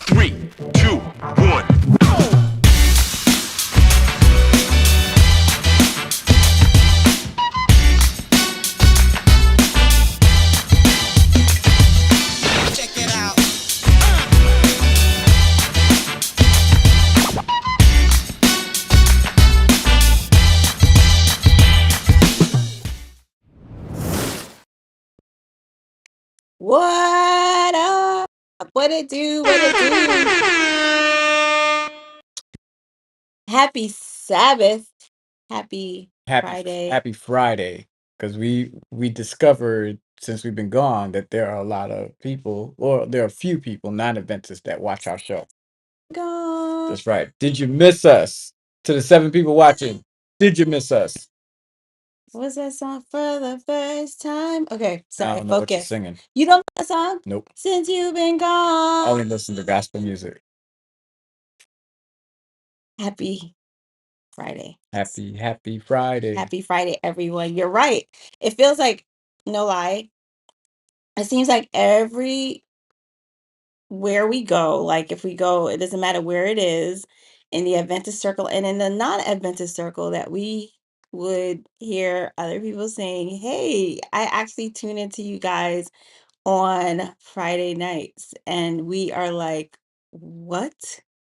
Three, two, one. Check it out. What up? What it do? What it do? Happy Sabbath. Happy Friday. Happy Friday, because we discovered since we've been gone that there are a lot of people, or there are a few people, non-Adventists, that watch our show. Gone. That's right. Did you miss us? To the 7 people watching, did you miss us? Was that song for the first time? Okay, I sorry, don't know what you're focus. singing. You don't know that song? Nope. Since you've been I only gone. listen to gospel music. Happy Friday. Happy Friday. Happy Friday, everyone. You're right. It feels like, no lie, it seems like every where we go, like if we go, it doesn't matter where it is in the Adventist circle and in the non-Adventist circle, that we would hear other people saying, hey, I actually tune into you guys on Friday nights. And we are like, what?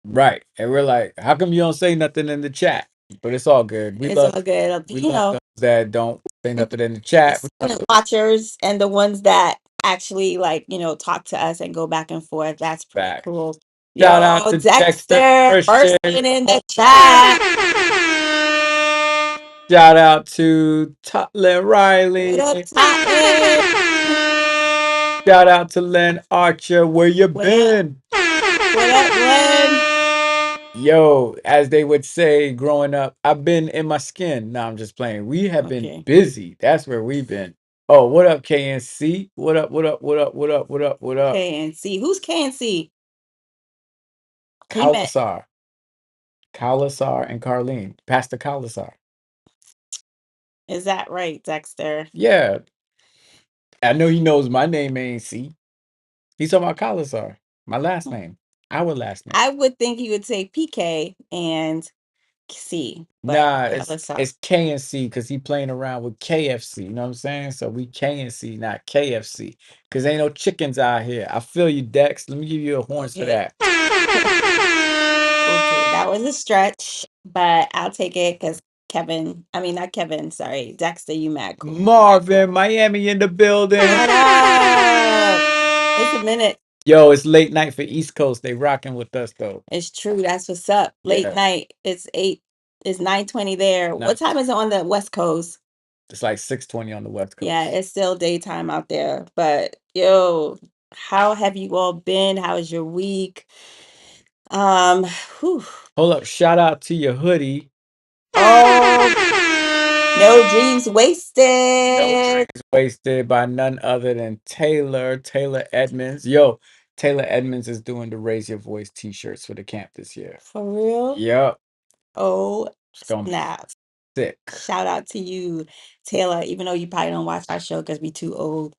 Right. And we're like, how come you don't say nothing in the chat? But it's all good. It's all good. We love those that don't say nothing in the chat. The silent watchers and the ones that actually like, talk to us and go back and forth. That's pretty Back. cool. Shout out Yo, to Dexter Dexter, Christian. bursting in the chat. Shout out to Totland Riley. What up, Totland? Shout out to Len Archer. Where you What up? been? What up, Glenn? Yo, as they would say growing up, I've been in my skin. No, I'm just playing. We have been Okay. busy. That's where we've been. Oh, what up, KNC? What up, what up, what up, what up, what up, what up? KNC. Who's KNC? He met. Kalasar. Kalasar and Carlene. Pastor Kalasar. Is that right, Dexter? Yeah. I know he knows my name ain't C. He's talking about Kalasar. My last name. Our last name. I would think he would say PK and C, but Nah, let's talk. it's K and C because he playing around with KFC. You know what I'm saying? So we K and C, not KFC. Because ain't no chickens out here. I feel you, Dex. Let me give you a horns for Okay. that. Okay, that was a stretch, but I'll take it because not Kevin, sorry, Dexter, you mad cool. Marvin, Miami in the building. What up? It's a minute. Yo, it's late night for East Coast. They rocking with us though. It's true. That's what's up. Late Yeah. night. It's 9:20 there. No. What time is it on the West Coast? It's like 6:20 on the West Coast. Yeah, it's still daytime out there. But yo, how have you all been? How was your week? Whew. Hold up. Shout out to your hoodie. Oh, no dreams No wasted. dreams wasted by none other than Taylor Edmonds. Yo, Taylor Edmonds is doing the Raise Your Voice t-shirts for the camp this year. For real? Yep. Oh, It's gonna be snap. sick. Shout out to you, Taylor, even though you probably don't watch our show because we too old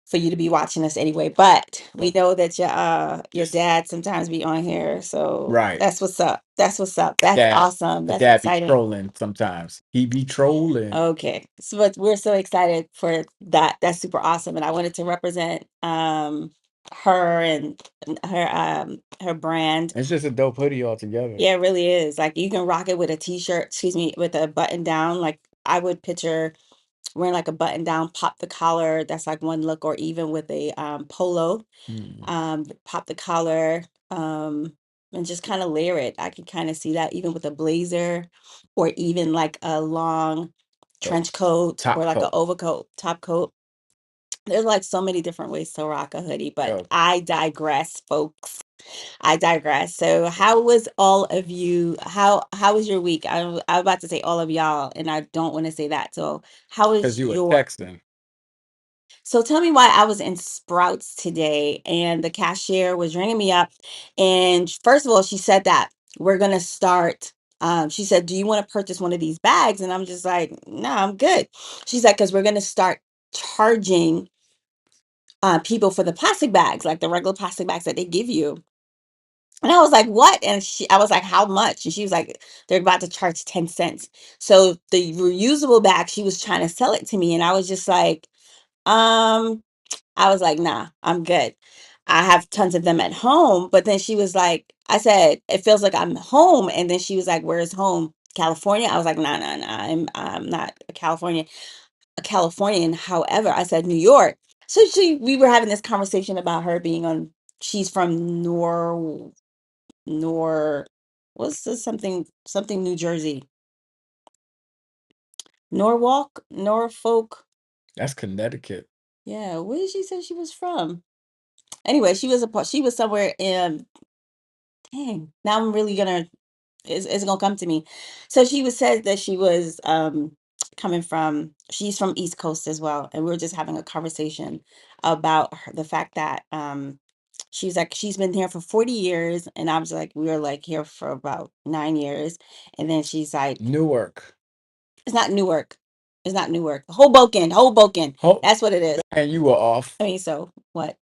for you to be watching us anyway. But we know that your dad sometimes be on here. So Right. that's what's up. That's what's up. That's Dad, awesome. the That's dad be exciting. trolling sometimes. He be trolling. Okay. So we're so excited for that. That's super awesome. And I wanted to represent her and her brand. It's just a dope hoodie altogether. Yeah, it really is. Like you can rock it with a t-shirt, excuse me, with a button down. Like I would picture wearing like a button down, pop the collar. That's like one look, or even with a polo, pop the collar, and just kind of layer it. I can kind of see that even with a blazer, or even like a long trench coat, Top or like an coat. overcoat, top coat. There's like so many different ways to rock a hoodie, but Yo. I digress, folks. I digress. So, how was all of you? How was your week? I'm about to say all of y'all, and I don't want to say that. So, how was Because you were your? texting. So, tell me why I was in Sprouts today, and the cashier was ringing me up, and first of all, she said that we're gonna start. She said, "Do you want to purchase one of these bags?" And I'm just like, "No, I'm good." She said, "Because we're gonna start charging people for the plastic bags, like the regular plastic bags that they give you." And I was like, "What?" And I was like, "How much?" And she was like, "They're about to charge 10 cents." So the reusable bag, she was trying to sell it to me, and I was just like, um, I was like, "Nah, I'm good. I have tons of them at home." But then she was like, I said, "It feels like I'm home." And then she was like, "Where's home? California?" I was like, "Nah, nah, nah. I'm not a Californian. However," I said, "New York." So we were having this conversation about her being on. She's from Nor what's this something New Jersey? Norfolk. That's Connecticut. Yeah, where did she say she was from? Anyway, she was somewhere in, dang. Now I'm really gonna it's gonna come to me. So she was said that she was coming from, she's from East Coast as well, and we were just having a conversation about the fact that she's like she's been here for 40 years, and I was like we were like here for about 9 years, and then she's like, Newark. it's not Newark. It's not Newark. Hoboken. Hoboken. Oh, That's what it is. man, you were off. I mean, so what?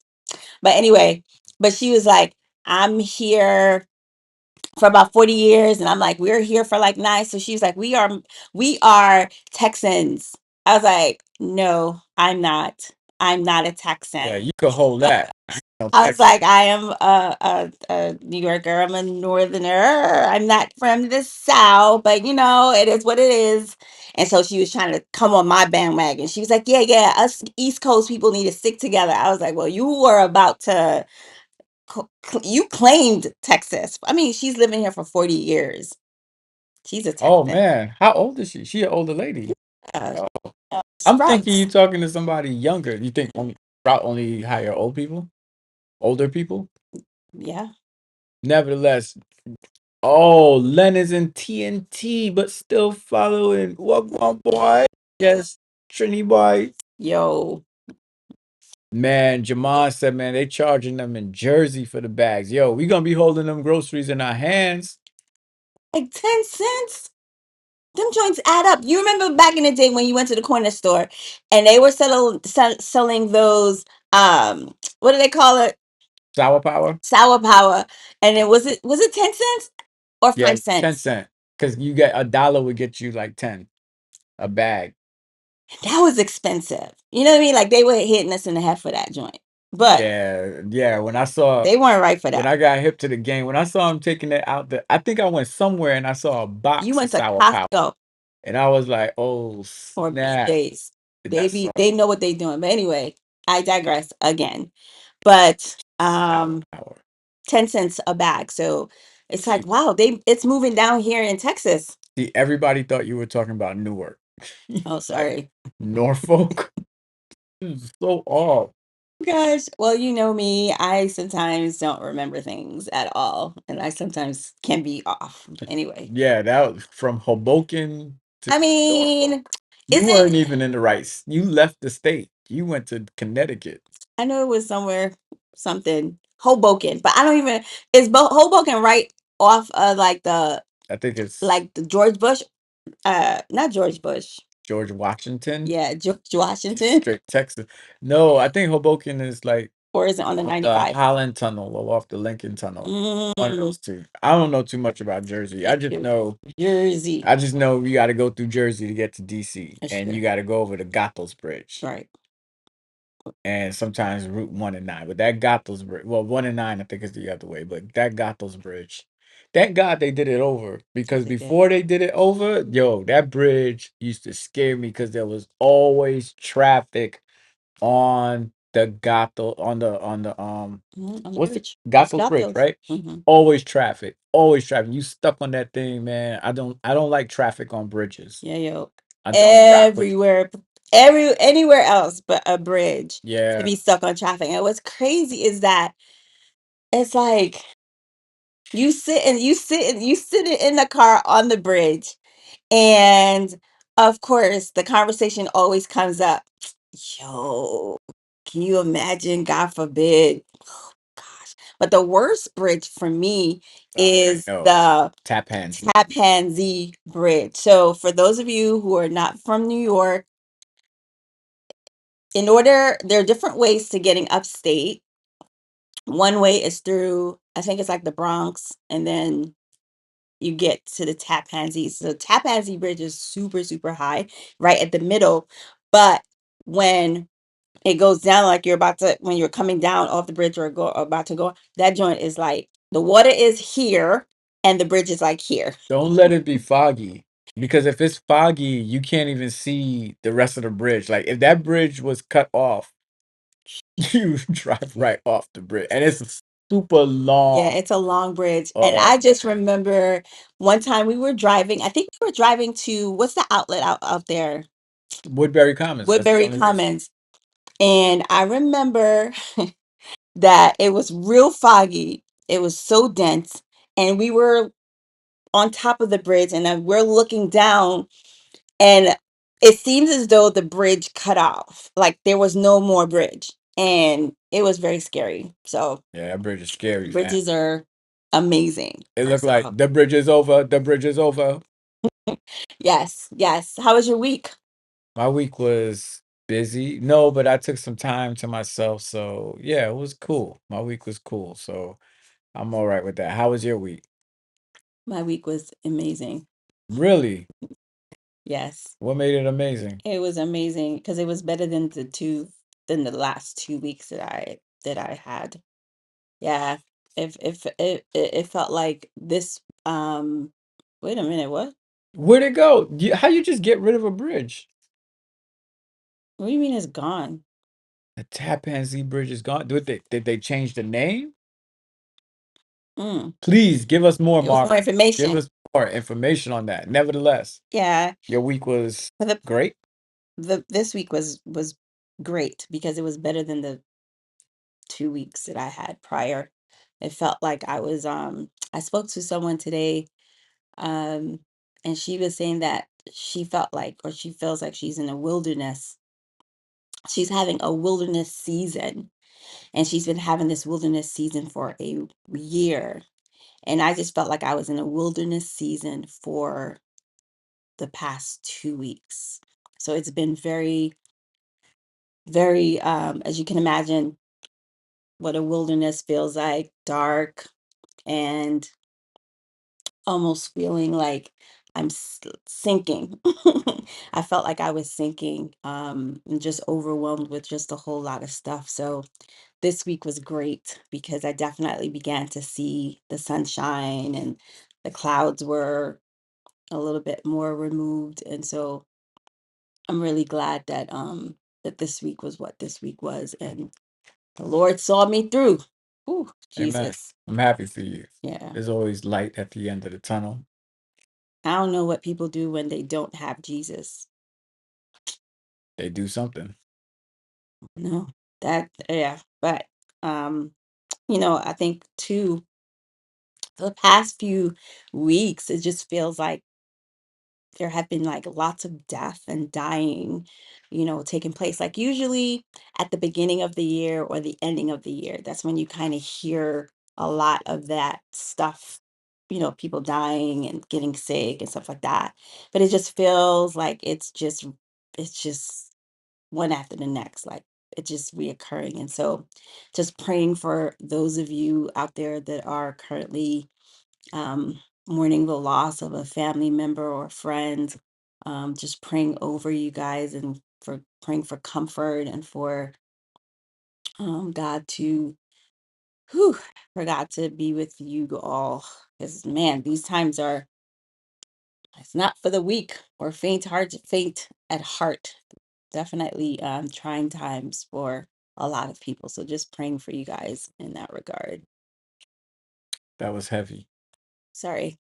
But anyway, but she was like, I'm here for about 40 years. And I'm like, we're here for like 9. So she's like, we are Texans. I was like, no, I'm not. I'm not a Yeah, Texan. you could hold that. No, I was Texas. like, I am a New Yorker. I'm a northerner. I'm not from the South, but it is what it is. And so she was trying to come on my bandwagon. She was like, yeah, yeah, us East Coast people need to stick together. I was like, well, you were about to, you claimed Texas. I mean, she's living here for 40 years. She's a Oh Texan. man, how old is she? She an older lady. Uh, Oh, I'm thinking Sprouts. you talking to somebody younger. You think only hire older people? Yeah. Nevertheless, oh, Len is in TNT, but still following. What one boy? Yes, Trini boy. Yo, Man, Jamal said, man, they charging them in Jersey for the bags. Yo, we gonna be holding them groceries in our hands. like 10 cents. Them joints add up. You remember back in the day when you went to the corner store and they were selling those what do they call it? Sour power? Sour power. And was it 10 cents or Yeah, 5 10 cents? cent. Because you get $1 would get you like 10 a bag. That was expensive. You know what I mean? Like they were hitting us in the head for that joint. But Yeah, yeah. they weren't right for When that. I got hip to the game, when I saw him taking it out I think I went somewhere and I saw a You box of went to sour power. Costco And I was like, oh or snap. BJ's. That's some They know what they're doing. But anyway, I digress again. But sour power. 10 cents a bag. So it's See, like, wow, it's moving down here in Texas. see, everybody thought you were talking about Newark. Oh, Like sorry. Norfolk. This is so off. Gosh, well, you know me. I sometimes don't remember things at all, and I sometimes can be off. Anyway, Yeah, that was from Hoboken to I mean, Norfolk. You weren't isn't even in the right. You left the state. You went to Connecticut. I know it was somewhere something Hoboken, but I don't even is Hoboken right off like I think it's the George Bush, not George Bush. George Washington, Yeah, George Washington, straight Texas. No, I think Hoboken is like or is it on the the 95? Holland Tunnel or off the Lincoln Tunnel. One of Mm, those two. I don't know too much about Jersey. Jersey. I just know you got to go through Jersey to get to DC, That's and true. you got to go over the Goethals Bridge, Right. and sometimes Route 1 and 9. But that Goethals Bridge, well, 1 and 9, I think is the other way. But that Goethals Bridge, thank God they did it over because They did. before they did it over, yo, that bridge used to scare me because there was always traffic on the Gothel On the what's it? bridge. It's Goethals Bridge, Garfield. right? Hmm. Always traffic. Always traffic. You stuck on that thing, man. I don't like traffic on bridges. Yeah, yo. I don't rock with Everywhere, anywhere else but a bridge to yeah. be stuck on traffic. And what's crazy is that it's like you sit in the car on the bridge, and of course the conversation always comes up. Yo, can you imagine? God forbid. Gosh. But the worst bridge for me I already is know. the Tap hands. Tappan Zee Bridge. So for those of you who are not from New York, there are different ways to getting upstate. One way is through I think it's like the Bronx, and then you get to the Tappanzee. So Tappanzee Bridge is super, super high, right at the middle. But when it goes down, like you're about to, when you're coming down off the bridge or go or about to go, that joint is like the water is here and the bridge is like here. Don't let it be foggy. Because if it's foggy, you can't even see the rest of the bridge. Like if that bridge was cut off, you drive right off the bridge. And it's super Yeah, long. it's a long bridge. And Oh, I just remember one time we were driving, I think we were driving to what's the outlet out there? Woodbury Commons. That's the Woodbury only way. Commons. And I remember that it was real foggy. It was so dense. And we were on top of the bridge and then we're looking down and it seems as though the bridge cut off. Like there was no more bridge. And it was very scary. So Yeah, that bridge is scary, man. bridges are amazing. It looked like So the bridge is over. The bridge is over. yes, yes. How was your week? My week was busy. No, but I took some time to myself. So yeah, it was cool. My week was cool. So I'm all right with that. How was your week? My week was amazing. Really? Yes. What made it amazing? It was amazing because it was better than the last 2 weeks that I had. Yeah. If it felt like this wait a minute, what? Where'd it go? How you just get rid of a bridge? What do you mean it's gone? The Tappan Zee Bridge is gone. Did they change the name? Mm. Please give us more, It was Mark. more Give information. us more information on that. Nevertheless, Yeah. your week was But great. the this week was great because it was better than the 2 weeks that I had prior. It felt like I spoke to someone today, um, and she was saying that she felt like or she feels like she's in a wilderness. She's having a wilderness season, and she's been having this wilderness season for a year. And I just felt like I was in a wilderness season for the past 2 weeks. So it's been very, very, as you can imagine, what a wilderness feels like, dark and almost feeling like sinking. I felt like I was sinking, and just overwhelmed with just a whole lot of stuff. So this week was great because I definitely began to see the sunshine and the clouds were a little bit more removed. And so I'm really glad that this week was what this week was. And the Lord saw me through. Ooh, Amen. Jesus. I'm happy for you. Yeah. There's always light at the end of the tunnel. I don't know what people do when they don't have Jesus. They do something. No, that, yeah. But, um, I think too, for the past few weeks, it just feels like there have been like lots of death and dying, taking place. Like usually at the beginning of the year or the ending of the year, that's when you kind of hear a lot of that stuff, people dying and getting sick and stuff like that. But it just feels like it's just one after the next, like it's just reoccurring. And so just praying for those of you out there that are currently mourning the loss of a family member or friend, just praying over you guys and for praying for comfort and for God to, whew, for God to be with you all. Because man, these times are, it's not for the weak or faint at heart. Definitely trying times for a lot of people. So just praying for you guys in that regard. That was heavy. Sorry.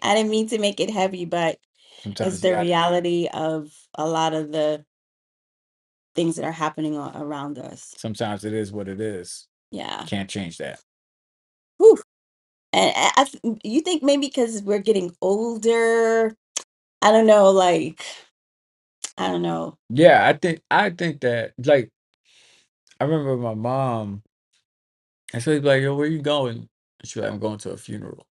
I didn't mean to make it heavy, but it's Sometimes you the got reality of a lot of the things that are happening around us. sometimes it is what it is. Yeah. Can't change that. Whew. And you think maybe because we're getting older, I don't know, like, I don't know. Yeah, I think that like I remember my mom, and she'd be like, "Yo, where you going?" And she's like, "I'm going to a funeral."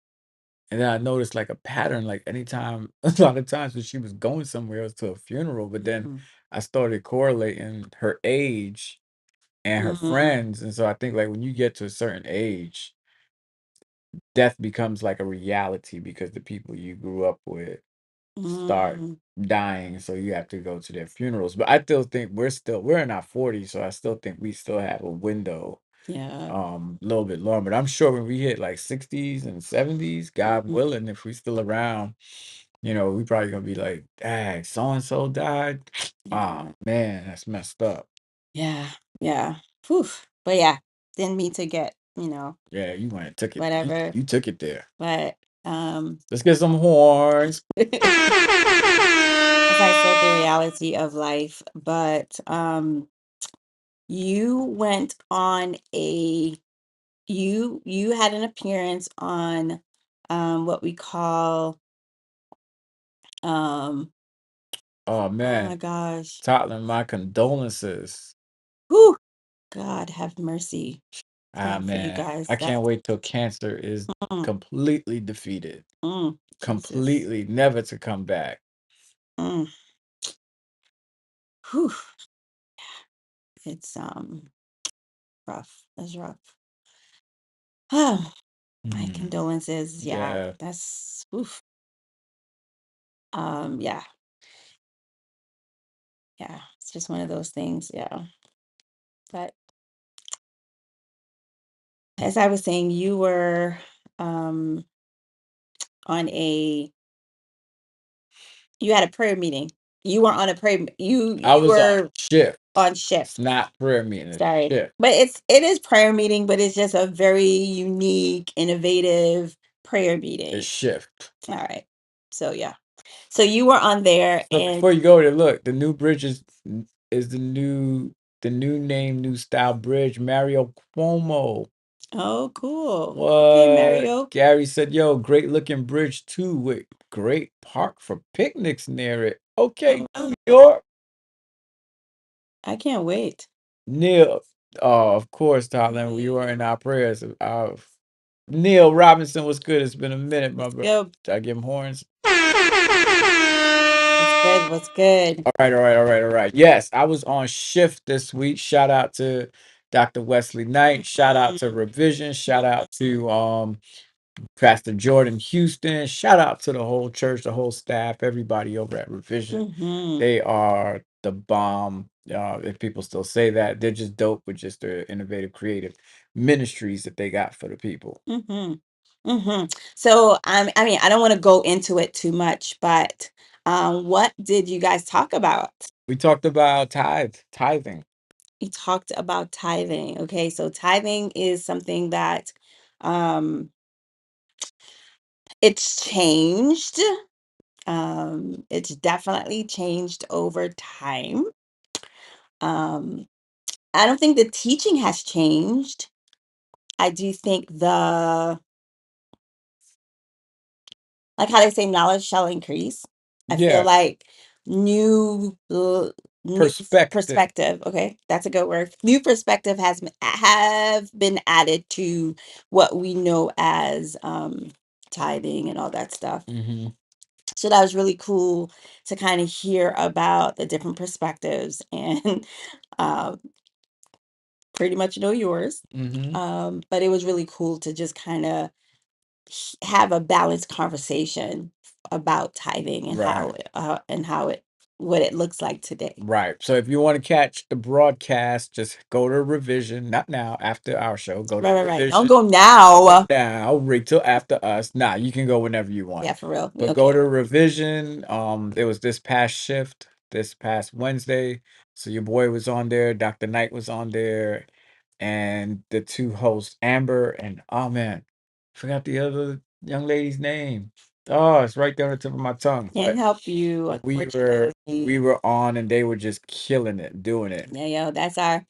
And then I noticed like a pattern, like anytime, a lot of times when she was going somewhere else to a funeral, but then Mm, I started correlating her age and her mm, friends. And so I think like when you get to a certain age, death becomes like a reality because the people you grew up with start Mm, dying, so you have to go to their funerals. But I still think we're in our 40s, so I still think we still have a window yeah. a little bit longer. But I'm sure when we hit like 60s and 70s, God Mm, willing, if we still around, we probably gonna be like, dang, so and so died. Ah, yeah. man, that's messed up. Yeah. Yeah. Whew. But yeah, didn't mean to get, Yeah, you went and took it. You, whatever. you took it there. But Let's get some horns. as I said, the reality of life. But you went on you had an appearance on what we call um Oh oh my man, gosh. Tottenham, my condolences. Whew, God have mercy. Ah For you man, guys. I That's can't wait till cancer is mm, completely defeated. Jesus. Completely, never to come back. Mm, whew, it's rough. That's rough. My Mm, condolences. Yeah, yeah. that's oof. Yeah, yeah. It's just one of those things. Yeah. But as I was saying, you were um on a you had a prayer meeting. You were on a prayer. I You was on were shift. on It's shift. not prayer meeting, it's Sorry, shift. but it is prayer meeting, but it's just a very unique, innovative prayer It's meeting. shift. All right. So yeah. So you were on there, So and before you go there, look, the new bridge is the new name, new style bridge, Mario Cuomo. oh, cool. Okay, What? Mario. Gary said, yo, great looking bridge too, with great park for picnics near it. Okay, Oh, New York. I can't wait. Neil, oh, of course, Thailand, we were in our prayers. Neil Robinson was good. It's been a minute, my bro. Yo, Did I give him horns? what's good? What's good? All right, all right, all right, all right. Yes, I was on shift this week. Shout out to Dr. Wesley Knight. Shout out to Revision. Shout out to Pastor Jordan Houston. Shout out to the whole church, the whole staff, everybody over at Revision. Mm-hmm. They are the bomb. If people still say that, they're just dope with just their innovative, creative ministries that they got for the people. Mm-hmm. Mm-hmm. So I mean, I don't want to go into it too much, but what did you guys talk about? We talked about tithing. We talked about tithing. Okay, so tithing is something that um it's changed. It's definitely changed over time. Um, I don't think the teaching has changed. I do think like how they say knowledge shall increase. I feel Yeah, like new l- new perspective. perspective, okay, that's a good word. New perspective have been added to what we know as tithing and all that stuff. Mm-hmm. So that was really cool to kind of hear about the different perspectives and uh, pretty much know yours. Mm-hmm. But it was really cool to just kind of have a balanced conversation about tithing and Right. how it what it looks like today. Right. So if you want to catch the broadcast, just go to Revision. Not now, after our show. Go to Right, right, right. Don't Revision. go now. Now, wait till after us. Nah, you can go whenever you want. Yeah, for real. But go Okay. to Revision. It was this past shift, this past Wednesday. So your boy was on there, Dr. Knight was on there, and the two hosts, Amber and oh man, forgot the other young lady's name. Oh, it's right there on the tip of my tongue. Can't But help you, we were unfortunately. we were on and they were just killing it, doing it. Yeah, yo, that's our.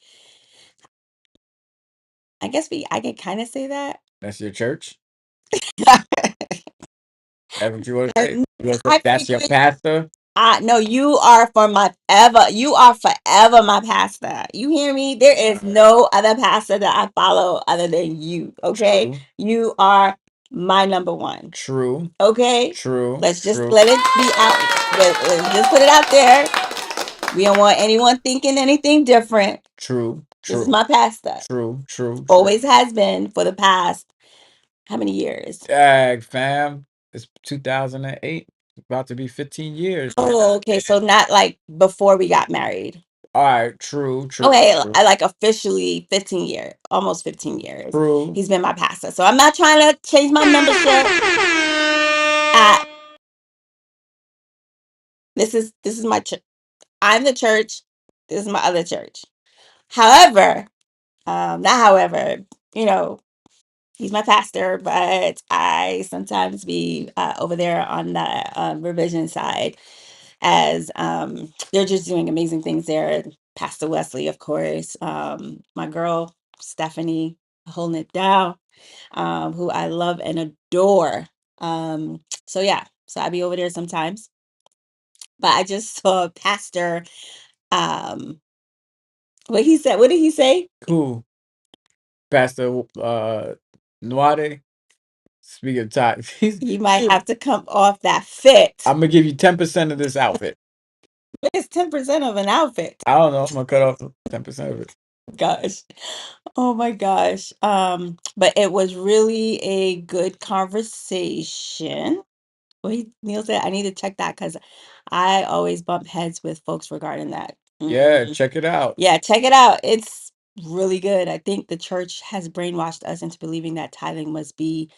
I guess I can kind of say that. That's your church? That's what you want to say? I You want to say I that's your figured. pastor? No, you are for my ever. You are forever my pastor. You hear me? There is no other pastor that I follow other than you. Okay, True, you are my number one. true, Okay, true, let's just true, let it be out. Let's just put it out there. We don't want anyone thinking anything different. true, This is true, my pastor. true, true, true. Always has been for the past. How many years? Dag, fam. It's 2008. About to be 15 years. Oh, okay. So not like before we got married. All right, true, true, Okay, true, I like officially 15 years, almost 15 years. true. He's been my pastor. So I'm not trying to change my membership. Uh, this is my church. I'm the church. This is my other church. However, not however, you know, he's my pastor, but I sometimes be over there on the revision side as they're just doing amazing things there. Pastor Wesley, of course, my girl Stephanie holding it down, who I love and adore. So yeah, so I be over there sometimes. But I just saw Pastor. Um, what he said? What did he say? Cool. Pastor Noire. Speaking of time, You might have to come off that fit. I'm gonna give you 10% of this outfit. It's 10% of an outfit. I don't know. I'm gonna cut off 10% of it. Gosh. Oh my gosh. But it was really a good conversation. Neil said I need to check that because I always bump heads with folks regarding that. Yeah, check it out. Yeah, check it out. It's really good. I think the church has brainwashed us into believing that tithing must be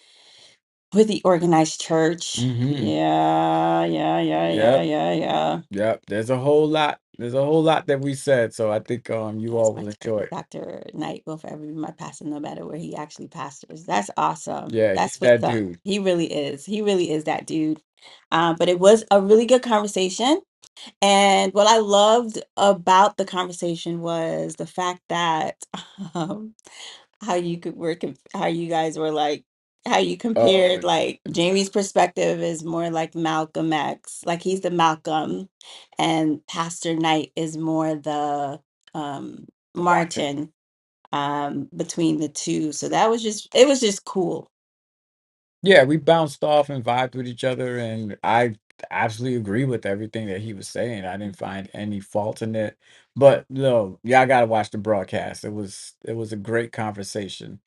with the organized church. Mm-hmm. Yep. Yeah. Yep. There's a whole lot. There's a whole lot that we said. So I think you all will enjoy it. Dr. Knight will forever be my pastor, no matter where he actually pastors. That's awesome. Yeah, he's That's what's that up. dude. He really is. He really is that dude. But it was a really good conversation. And what I loved about the conversation was the fact that um, how you could work, how you guys were like, how you compared, Oh, like Jamie's perspective is more like Malcolm X, like he's the Malcolm, and Pastor Knight is more the um, the Martin. Martin, between the two. So that was just, it was just cool. Yeah, we bounced off and vibed with each other, and I absolutely agree with everything that he was saying. I didn't find any fault in it. But no, yeah, I gotta watch the broadcast. It was a great conversation.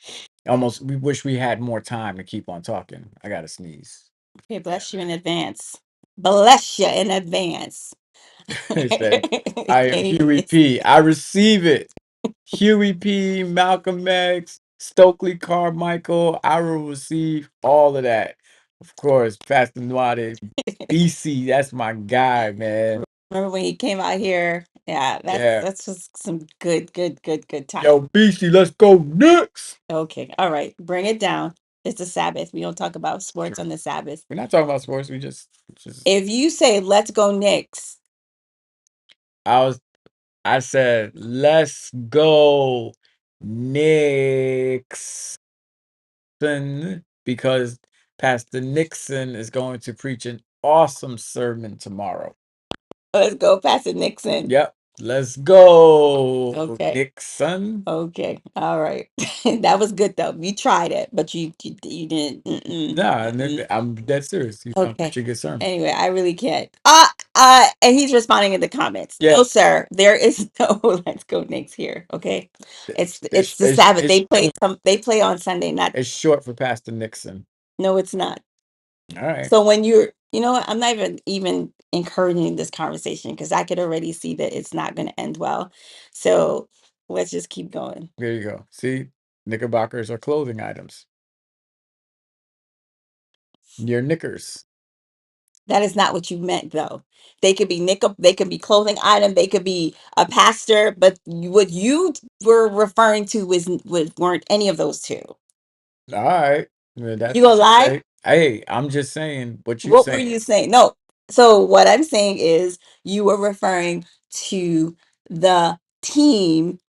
Almost we wish we had more time to keep on talking. I gotta sneeze. Okay, bless you in advance. Bless you in advance. He said, I am Can't Huey P. I receive it. Huey P, Malcolm X, Stokely Carmichael, I will receive all of that. Of course, Pastor Noire, BC, that's my guy, man. remember when he came out here? Yeah, Yeah. that's just some good time. Yo, BC, let's go Knicks. Okay, all right, bring it down. It's the Sabbath. We don't talk about sports on the Sabbath. We're not talking about sports. We just If you say "Let's go Knicks," I said, let's go Knicks. Because Pastor Nixon is going to preach an awesome sermon tomorrow. let's go, Pastor Nixon. Yep. Let's go, Okay. Nixon. Okay, all right. That was good though. You tried it, but you didn't. Nah, I'm dead serious. He's going to Okay. preach a good sermon. Anyway, I really can't. And he's responding in the comments. Yeah. No, sir, there is no let's go Knicks here. Okay. It's the It's Sabbath. They play on Sunday, not it's short for Pastor Nixon. no, it's not. All right. So when you know what, I'm not even encouraging this conversation because I could already see that it's not gonna end well. So let's just keep going. There you go. See, knickerbockers are clothing items. Your knickers. That is not what you meant though. They could be they could be clothing item, they could be a pastor, but what you were referring to weren't any of those two. All right. Well, that's You what gonna you lie? say. Hey, I'm just saying what you What were saying. you saying? No. So what I'm saying is you were referring to the team,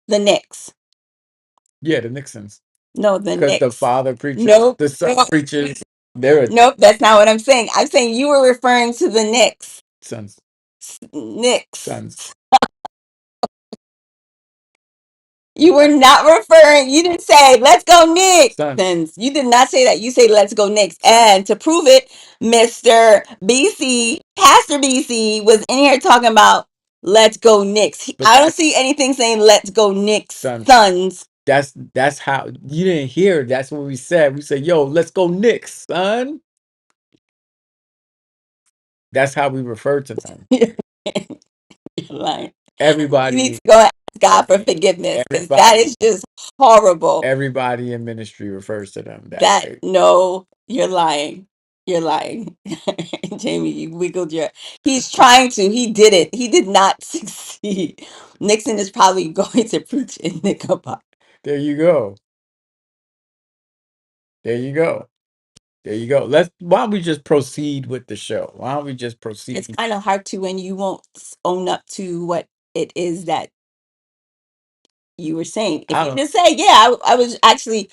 the Knicks. Yeah, the Nixons. No, the Because the Knicks. father preaches, Nope. the son preaches, they're a Nope, that's not what I'm saying. I'm saying you were referring to the Knicks. sons. Knicks. Sons. You were not referring, you didn't say, let's go Knicks. Sons. Then you did not say that. You say, let's go Knicks. And to prove it, Mr. BC, Pastor BC was in here talking about let's go Knicks. But I don't see anything saying let's go Knicks sons. sons. That's how you didn't hear. That's what we said. We said, "Yo, let's go Knicks, son." That's how we refer to them. You're lying. You need Everybody, to go and ask God for forgiveness because that everybody, is just horrible. everybody in ministry refers to them that That way. no, you're lying. You're lying. Jamie, you wiggled your he's trying to. He did it. He did not succeed. Nixon is probably going to preach in Nickelback. There you go. There you go. There you go. Why don't we just proceed with the show? Why don't we just It's proceed? kind of hard to when you won't own up to what it is that you were saying. If I you don't just say, yeah, I was actually,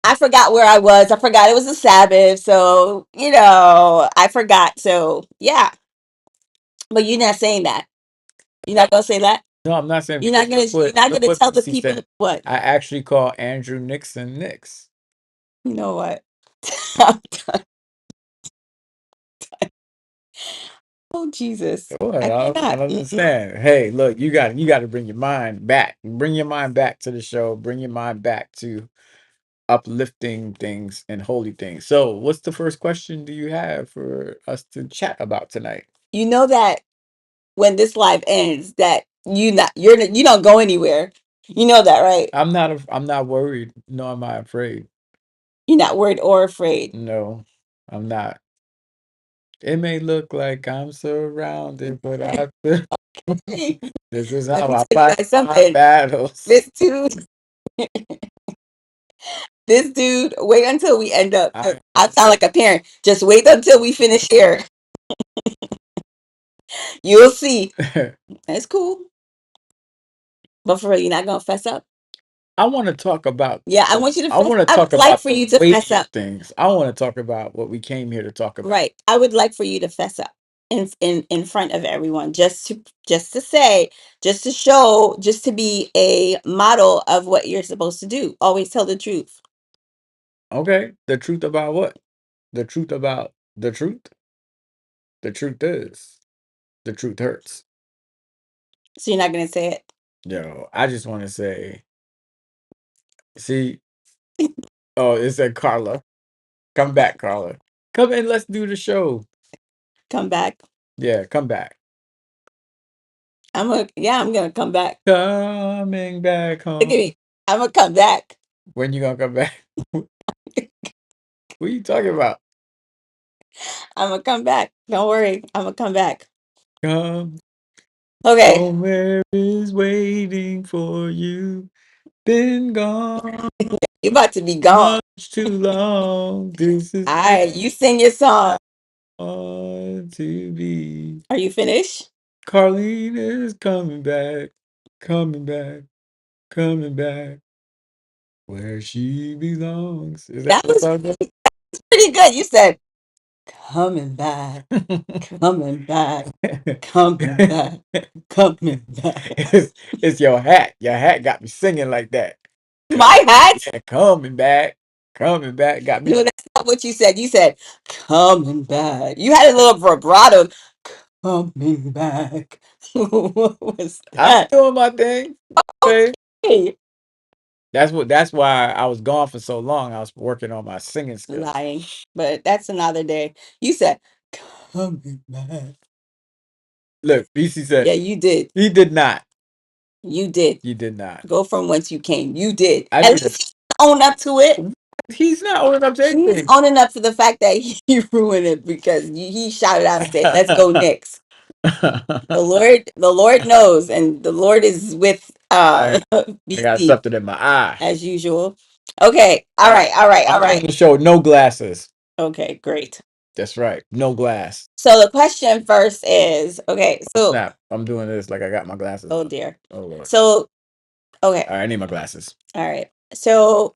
I forgot where I was. I forgot it was a Sabbath. So, I forgot. So, yeah. But you're not saying that. You're not going to say that. no, I'm not saying You're not going to, you're not look going to what tell the PC people said. what? I actually call Andrew Nixon Nix. You know what? I'm done. Oh, Jesus. What? I I cannot. don't understand. Hey, look, you got to bring your mind back. Bring your mind back to the show. Bring your mind back to uplifting things and holy things. So, what's the first question do you have for us to chat about tonight? You know that when this live ends, that you don't go anywhere. You know that, right? I'm not worried. No, I'm not afraid. You're not worried or afraid. No, I'm not. It may look like I'm surrounded, but I feel Hey, this is let how me I tell you fight guys my something. battles. This dude, this dude, wait until we end up. I I sound like a parent. Just wait until we finish here. You'll see. It's cool. But for real, you're not gonna fess up. I want to talk about Yeah, I want you to I fess. want to I talk would like about for the you to fess weightier up. things. I want to talk about what we came here to talk about. Right. I would like for you to fess up in front of everyone, just to say, just to show, just to be a model of what you're supposed to do. Always tell the truth. Okay, the truth about what? The truth about the truth? The truth is, the truth hurts. So you're not gonna say it. Yo, I just want to say, see, oh, it said Carla. Come back, Carla. Come in, let's do the show. Come back. Yeah, come back. I'm gonna come back. Coming back Look at home. me. I'm gonna come back. When you gonna come back? What are you talking about? I'm gonna come back. Don't worry. I'm gonna come back. Come Okay. somewhere is waiting for you. Been gone You're about to be gone. much too long. This is All right, you sing your song. want to be. Are you finished? Carlene is coming back, coming back, coming back where she belongs. Is that That what the was song goes? pretty good. You said coming back, coming back, coming back, coming back. it's your hat. Your hat got me singing like that. My hat? Yeah, coming back, coming back. Got me. No, that's not what you said. You said coming back. You had a little vibrato. Coming back. What was I'm that? doing my thing. Okay. Okay. That's why I was gone for so long. I was working on my singing skills. Lying, but that's another day. You said coming back. Look, BC Yeah, said you did. he did not. You did. He did not. Go from whence you came. You did. I At didn't. least own up to it. He's not owning up to He's anything. owning up to the fact that he ruined it because he shouted out and said, "Let's go Knicks." The Lord knows, and the Lord is with I got BC something in my eye. as usual. Okay. All right. All right. All I'm going right. to show no glasses. Okay. Great. That's right. No glass. So the question first is, okay. So, Snap. I'm doing this like I got my glasses oh on. dear. Oh Lord. So, okay. All right, I need my glasses. All right. So,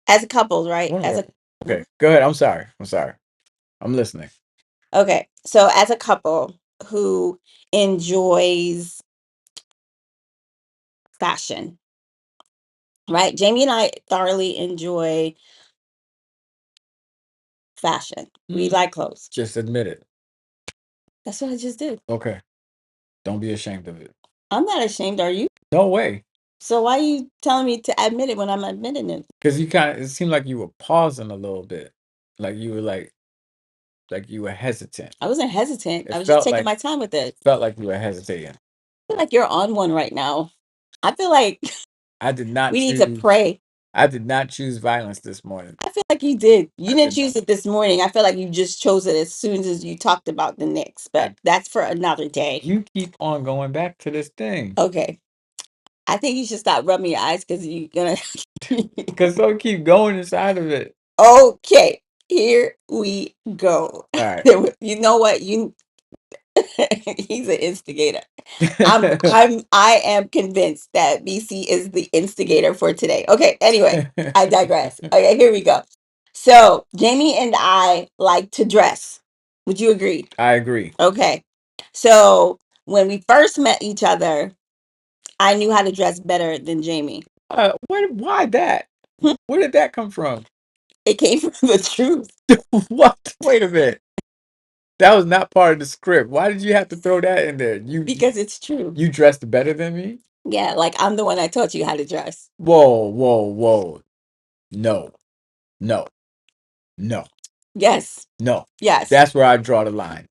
as a couple, right? As a Okay, go ahead. I'm sorry. I'm sorry. I'm listening. Okay. So, as a couple who enjoys fashion, right? Jamie and I thoroughly enjoy fashion. We like clothes. Just admit it. That's what I just did. Okay. Don't be ashamed of it. I'm not ashamed. Are you? No way. So why are you telling me to admit it when I'm admitting it? Because you kind of, it seemed like you were pausing a little bit. Like you were like you were hesitant. I wasn't hesitant. It I was just felt taking like my time with it. felt like you were hesitating. I feel like you're on one right now. I feel like I did not we need to choose pray. I did not choose violence this morning. I feel like you did. You I didn't did choose it this morning. I feel like you just chose it as soon as you talked about the Knicks, I but that's for another day. you keep on going back to this thing. Okay. I think you should stop rubbing your eyes because you're gonna. Because don't keep going inside of it. Okay, here we go. All right. You know what? You he's an instigator. I am convinced that BC is the instigator for today. Okay, anyway, I digress. Okay, here we go. So Jamie and I like to dress. Would you agree? I agree. Okay. So when we first met each other, I knew how to dress better than Jamie. Why that? Hmm? Where did that come from? It came from the truth What? Wait a minute. That was not part of the script. Why did you have to throw that in there? because it's true. You dressed better than me? Yeah, like I'm the one that taught you how to dress. Whoa, whoa, whoa. No, no, no, Yes, no. yes. That's where I draw the line.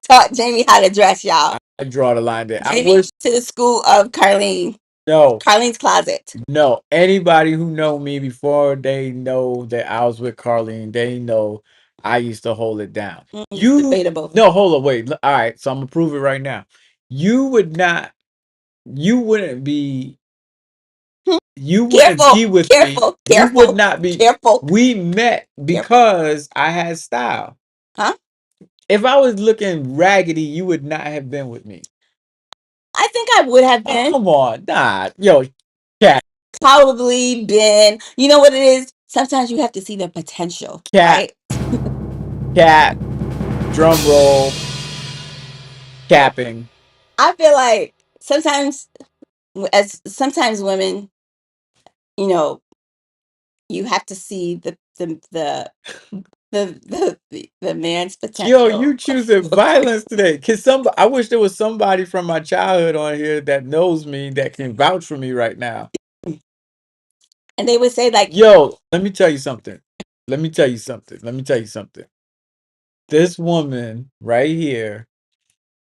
Taught Jamie how to dress, y'all. I draw the line there. I Jamie wish went to the school of Carlene. no, Carlene's closet. no. Anybody who know me before they know that I was with Carlene, they know I used to hold it down. It's You debatable. no, hold on, wait. All right, so I'm gonna prove it right now. You would not. You wouldn't be. Hmm. You wouldn't Careful, be with me. careful, You would careful, not be. careful, We met careful. because I had style. Huh? If I was looking raggedy, you would not have been with me. I think I would have Oh, been. come on, nah, yo, cat, Probably been. You know what it is? Sometimes you have to see the potential, cat, right? cat, drum roll, capping. I feel like sometimes, as sometimes women, you know, you have to see the man's Yo, potential. you choosing violence today. I wish there was somebody from my childhood on here that knows me that can vouch for me right now. And they would say like, Yo, let me tell you something. Let me tell you something. Let me tell you something. This woman right here,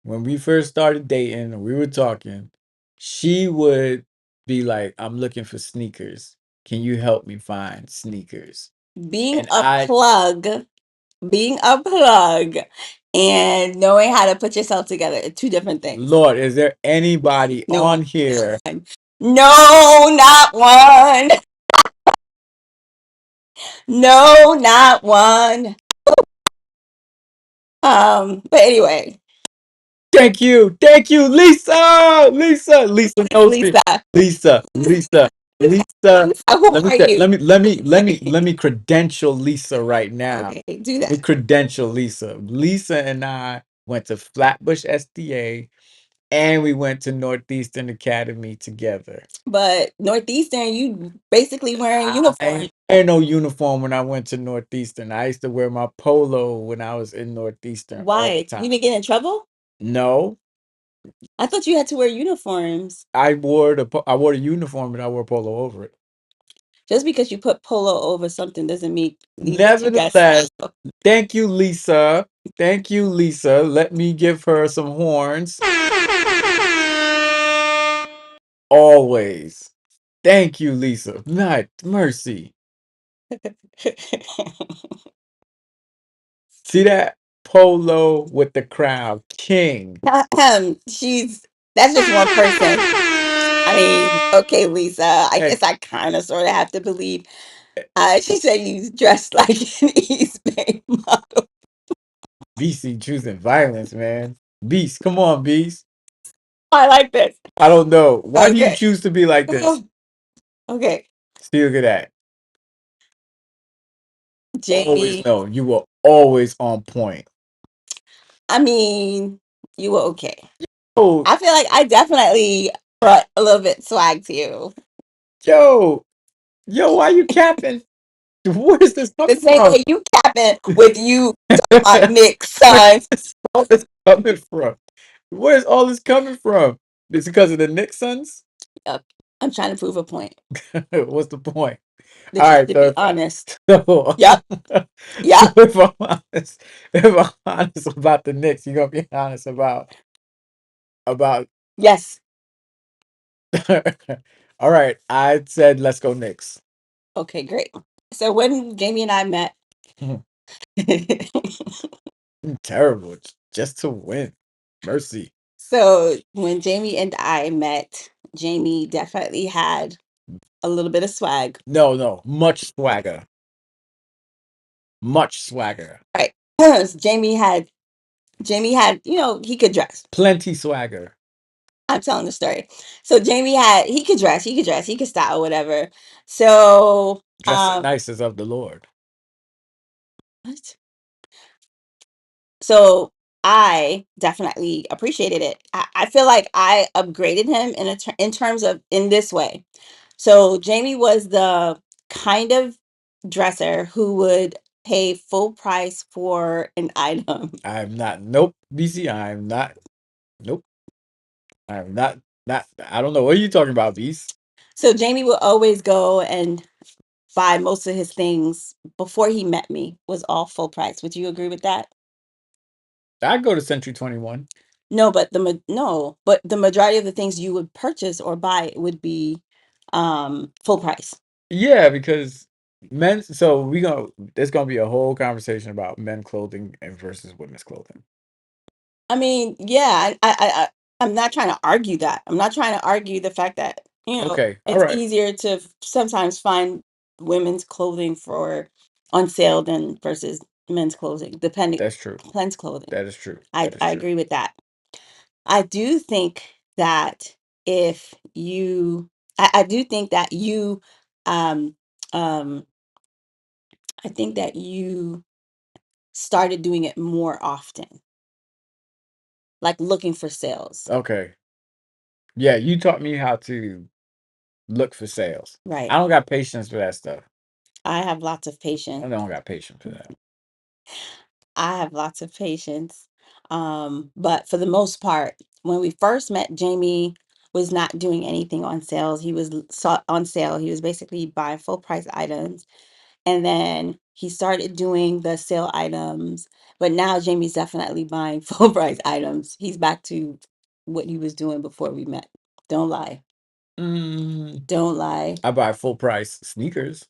when we first started dating and we were talking, she would be like, I'm looking for sneakers. Can you help me find sneakers? being And a plug, being a plug, and knowing how to put yourself together are two different things. Lord, is there anybody No, on here? no, not one. No, not one. But anyway, Thank you. Thank you, Lisa. Lisa knows me. Lisa, Lisa. Lisa. Lisa, who Let me are say, you? let me credential Lisa right now. Okay, do Let me that. credential Lisa. Lisa and I went to Flatbush SDA and we went to Northeastern Academy together. But Northeastern, you basically wearing I uniform. ain't wear no uniform when I went to Northeastern. I used to wear my polo when I was in Northeastern all the Why? You time. didn't get in trouble? No, I thought you had to wear uniforms. I wore the uniform and I wore polo over it. Just because you put polo over something doesn't mean that you got Nevertheless, style. thank you, Lisa. Thank you, Lisa. Let me give her some horns. Always. Thank you, Lisa. Not mercy. See that? Polo with the crown. King. She's that's just one person. I mean, okay, Lisa. I Hey, guess I kind of sort of have to believe. She said you dressed like an East Bay model. BC choosing violence, man. Beast, come on, Beast. I like this. I don't know. Why do you Okay. choose to be like this? Okay, See, look at that. Always Jamie. know. You were always on point. I mean, you were okay. Oh, I feel like I definitely brought a little bit swag to you. yo, why you capping? Where is this The coming same from? way you capping with you my Nick's Where's son. all this coming from? Where's all this coming from? It's because of the Nixons? Yep. I'm trying to prove a point What's the point? that All you right, should so be if I, honest. so, Yep. so Yep. if I'm honest about the Knicks, you're gonna be honest about. Yes. All right, I said let's go Knicks. Okay, great. So when Jamie and I met, Terrible, just to win. Mercy. so when Jamie and I met, Jamie definitely had a little bit of swag. No, much swagger. Much swagger. Right. Jamie had, he could dress. Plenty swagger. I'm telling the story. So he could dress, he could style, whatever. So, Dress the nicest of the Lord. what? So I definitely appreciated it. I feel like I upgraded him in terms of in this way. So Jamie was the kind of dresser who would pay full price for an item. I'm not. Nope. BC. I'm not. Nope. I'm not. Not. I don't know. What are you talking about, Beast? So Jamie would always go and buy most of his things before he met me was all full price. Would you agree with that? I go to Century 21. No, but but the majority of the things you would purchase or buy would be full price. Yeah, because men's. So There's gonna be a whole conversation about men clothing and versus women's clothing. I mean, yeah, I'm not trying to argue that. I'm not trying to argue the fact that, Okay. All it's right. easier to sometimes find women's clothing for on sale than versus men's clothing, depending That's true. men's clothing. That is true. I That is I true. agree with that. I do think that if you I do think that you um um I think that you started doing it more often, like looking for sales. Okay. Yeah, you taught me how to look for sales. Right. I don't got patience for that stuff. I have lots of I patience. don't got patience for that. I have lots of patience. But for the most part, when we first met, Jamie was not doing anything on sales. He was on sale. He was basically buying full price items. And then he started doing the sale items. But now Jamie's definitely buying full price items. He's back to what he was doing before we met. Don't lie. Mm, Don't lie. I buy full price sneakers.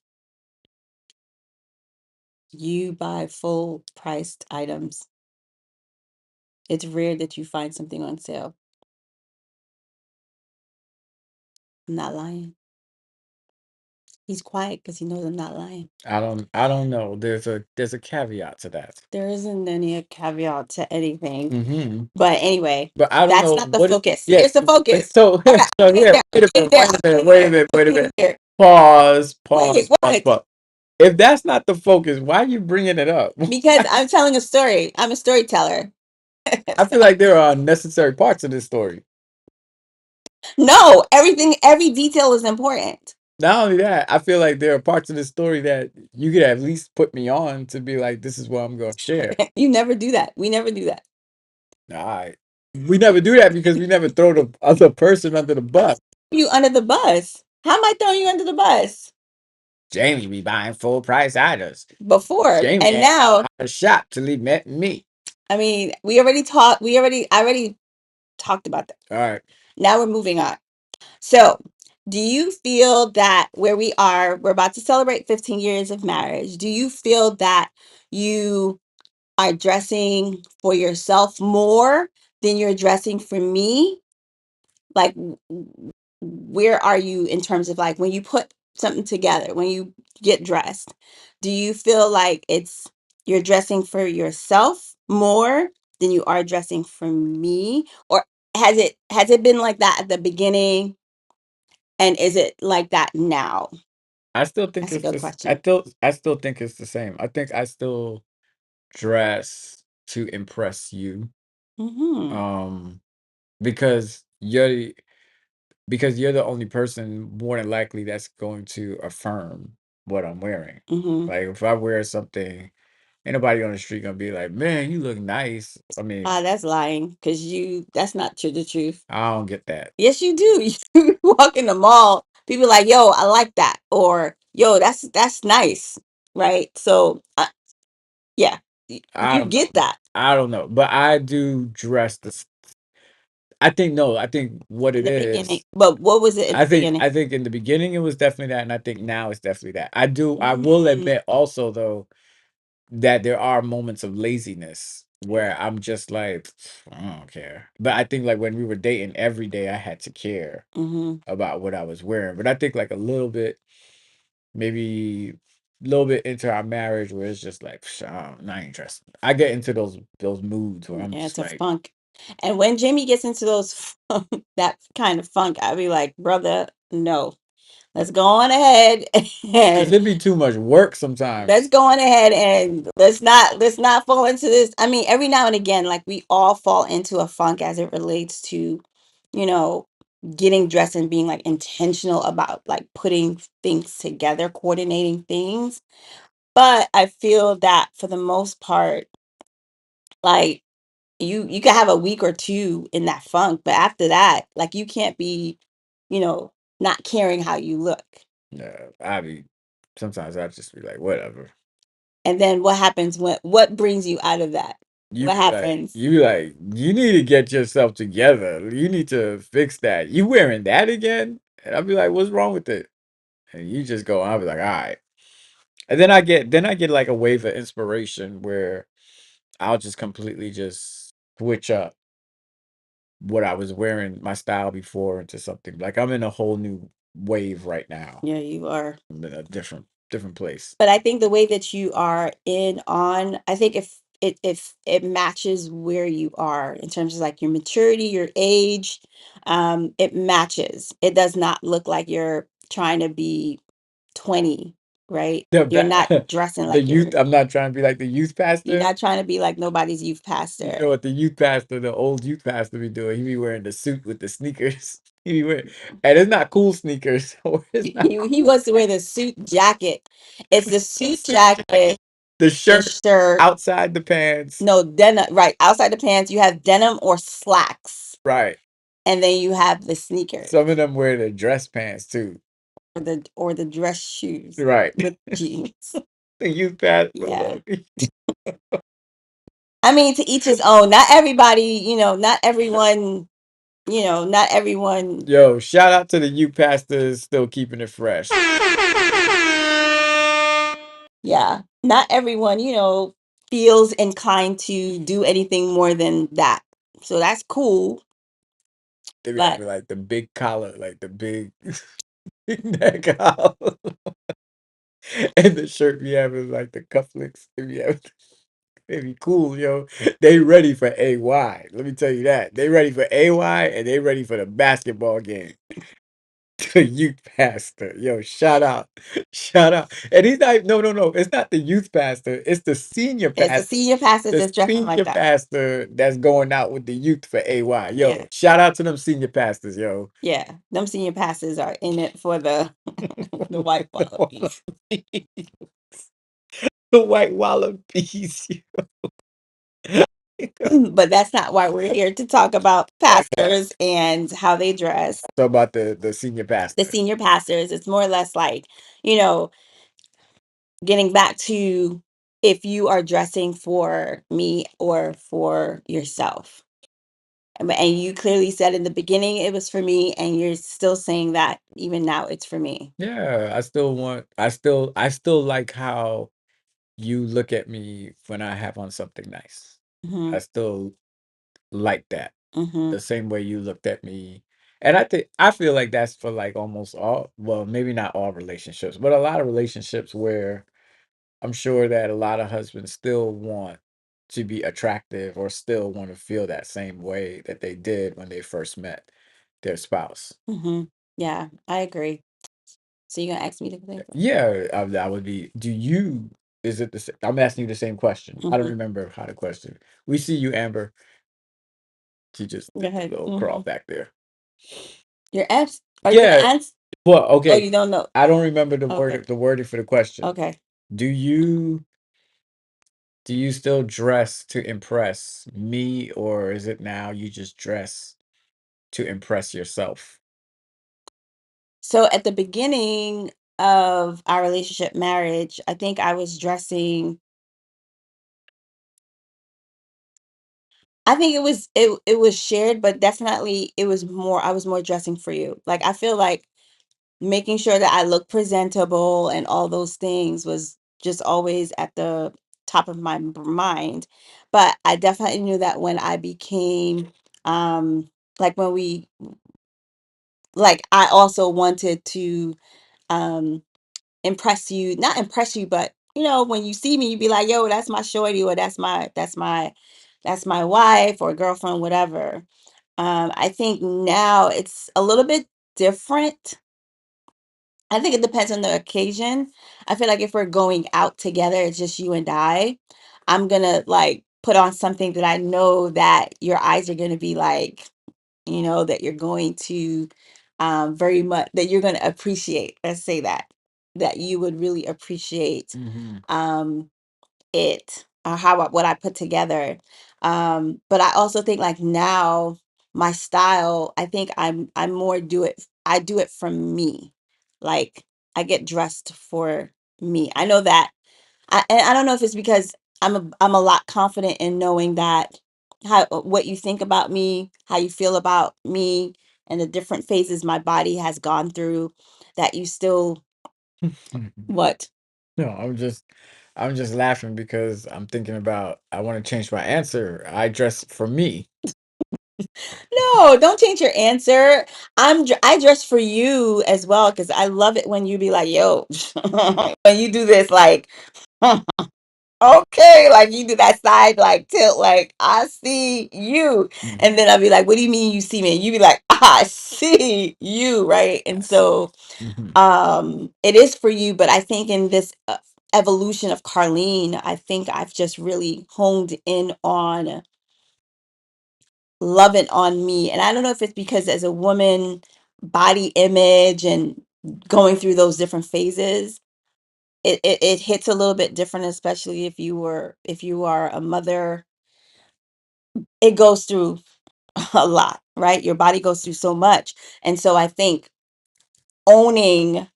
You buy full priced items. It's rare that you find something on sale. I'm not lying. He's quiet because he knows I'm not lying. I don't know. There's a caveat to that. There isn't any caveat to anything. Mm-hmm. But anyway, But I don't that's know not the what it. focus. Yeah. Here's the focus. So Hold on. so Wait here. there. Wait a Wait minute. there. Wait a minute. Wait a minute. Wait a Wait minute. there. Pause. Wait, Pause. Pause. what? Pause. If that's not the focus, why are you bringing it up? Because I'm telling a story. I'm a storyteller. I feel like there are unnecessary parts of this story. No, every detail is important. Not only that, I feel like there are parts of this story that you could at least put me on to be like, this is what I'm going to share. You never do that. We never do that. All right. We never do that because we never throw the other person under the bus. You under the bus. How am I throwing you under the bus? Jamie be buying full price items. Before Jamie and ain't now, a shop till he met me. I mean, I already talked about that. All right. Now we're moving on. So, do you feel that where we are, we're about to celebrate 15 years of marriage. Do you feel that you are dressing for yourself more than you're dressing for me? Like, where are you in terms of like when you put something together, when you get dressed? Do you feel like you're dressing for yourself more than you are dressing for me? Or has it been like that at the beginning? And is it like that now? I still think That's a it's good this. I question. still I still think it's the same. I think I still dress to impress you. Mhm. Um because you're the only person more than likely that's going to affirm what I'm wearing. Mhm. Like if I wear something Ain't nobody on the street gonna be like, man, you look nice. I mean, That's lying because that's not true, the truth. I don't get that. Yes, you do. You walk in the mall, people like, yo, I like that. Or, yo, that's nice. Right. So, yeah, I you don't know. get that I don't know, but I do dress this. I think no. I think what in it the beginning. is. But what was it in the beginning? I think in the beginning it was definitely that, and I think now it's definitely that. I will Mm, admit also though that there are moments of laziness where I'm just like, I don't care. But I think like when we were dating every day, I had to care mm-hmm. about what I was wearing. But I think like a little bit, maybe a little bit into our marriage where it's just like, I'm not interested. I get into those moods where I'm Yeah, it's just a like, funk. And when Jamie gets into those that kind of funk, I'll be like, brother, no. Let's go on ahead because and it'd be too much work let's sometimes. go on ahead and let's not fall into this. I mean, every now and again, like we all fall into a funk as it relates to, you know, getting dressed and being like intentional about like putting things together, coordinating things. But I feel that for the most part, like you can have a week or two in that funk, but after that, like you can't be, you know, not caring how you look. No, I be sometimes I just be like, whatever. And then what happens what brings you out of that? What happens? You be like, you need to get yourself together. You need to fix that. You wearing that again? And I'll be like, what's wrong with it? And you just go, I'll be like, all right. And then I get like a wave of inspiration where I'll just completely just switch up what I was wearing my style before into something like I'm in a whole new wave right now. Yeah, you are. I'm in a different place. But I think the way that you are I think if it matches where you are in terms of like your maturity, your age, it matches. It does not look like you're trying to be 20, right? The You're not dressing the like youth, I'm not trying to be like the youth you're pastor. not trying to be like nobody's youth You pastor. know what the youth pastor, the old youth pastor be doing? He be wearing the suit with the sneakers. He be wearing, and it's not cool sneakers. Or it's not He wants to wear the suit jacket. It's the the suit suit jacket, jacket, the the shirt shirt. outside the pants. No, denim, right. Outside the pants, you have denim or slacks, Right. and then you have the sneakers Some of them wear the dress pants too. or the dress shoes Right. with jeans. The youth pastor. Yeah. I mean, to each his own. Not everybody, not everyone, Yo, shout out to the youth pastors still keeping it fresh. yeah, not everyone, feels inclined to do anything more than that. So that's cool, They be but having like the big collar, like the big neck collar. And the shirt be having like the cufflinks. They be cool, yo. They ready for AY. Let me tell you that. They ready for AY and they ready for the basketball game. The youth pastor. Yo, shout out. Shout out. And he's not no, no, no. It's not the youth pastor. It's the senior it's the pastor. senior pastors The that's dressing like senior that. pastor that's going out with the youth for AY. Yeah. Yo, shout out to them senior pastors, yo. Yeah, them senior pastors are in it for the the white wallabies. The white wallabies. But that's not why we're here to talk about Okay. pastors and how they dress. So about the senior The pastor. senior pastors, it's more or less like, you know, getting back to if you are dressing for me or for yourself. And you clearly said in the beginning it was for me, and you're still saying that even now it's for me. Yeah, I still like how you look at me when I have on something nice. Hmm. I still like that. Hmm. The same way you looked at me. And I feel like that's for like almost all, well, maybe not all relationships, but a lot of relationships where I'm sure that a lot of husbands still want to be attractive or still want to feel that same way that they did when they first met their spouse. Hmm. Yeah, I agree. So you're gonna ask me the same Yeah, I would be. Do you? Is it the? I'm asking you the same question. I don't thing? remember how to question. We see you, Amber. She just Go did the ahead. little crawl Hmm. back there. Your ex? Are you Yeah. gonna answer? Well, Oh, okay. you don't know. I don't remember Okay. the wording for the question. Okay. Do you do you still dress to impress me, or is it now you just dress to impress yourself? So at the beginning of our relationship marriage, I think I was dressing. I think it was shared, but definitely it was more I was more dressing for you. Like I feel like making sure that I look presentable and all those things was just always at the top of my mind. But I definitely knew that when I became like when we like I also wanted to um impress you, not impress you, but when you see me, you be like, yo, that's my shorty, or that's my wife or girlfriend, whatever. I think now it's a little bit different. I think it depends on the occasion. I feel like if we're going out together, it's just you and I'm gonna like put on something that I know that your eyes are gonna be like, that you're going to very much that you're gonna appreciate. Let's say that you would really appreciate Mhm. um it what I put together. But I also think like now my style, I think I'm more I do it from me. Like I get dressed for me. I know that and I don't know if it's because I'm a lot confident in knowing that how what you think about me, how you feel about me, and the different phases my body has gone through, that you still what? No, I'm just laughing because I'm thinking about I want to change my answer. I dress for me. No, don't change your answer. I dress for you as well because I love it when you be like, "Yo," when you do this, like, okay, like you do that side like tilt, like I see you, Mm, and then I'll be like, "What do you mean you see me?" And you be like, "I see you," right? And yes. so, Mhm. it is for you, but I think in this evolution of Carlene, I think I've just really honed in on love it on me. And I don't know if it's because as a woman, body image and going through those different phases, it hits a little bit different, especially if you are a mother. It goes through a lot, right? Your body goes through so much. And so I think owning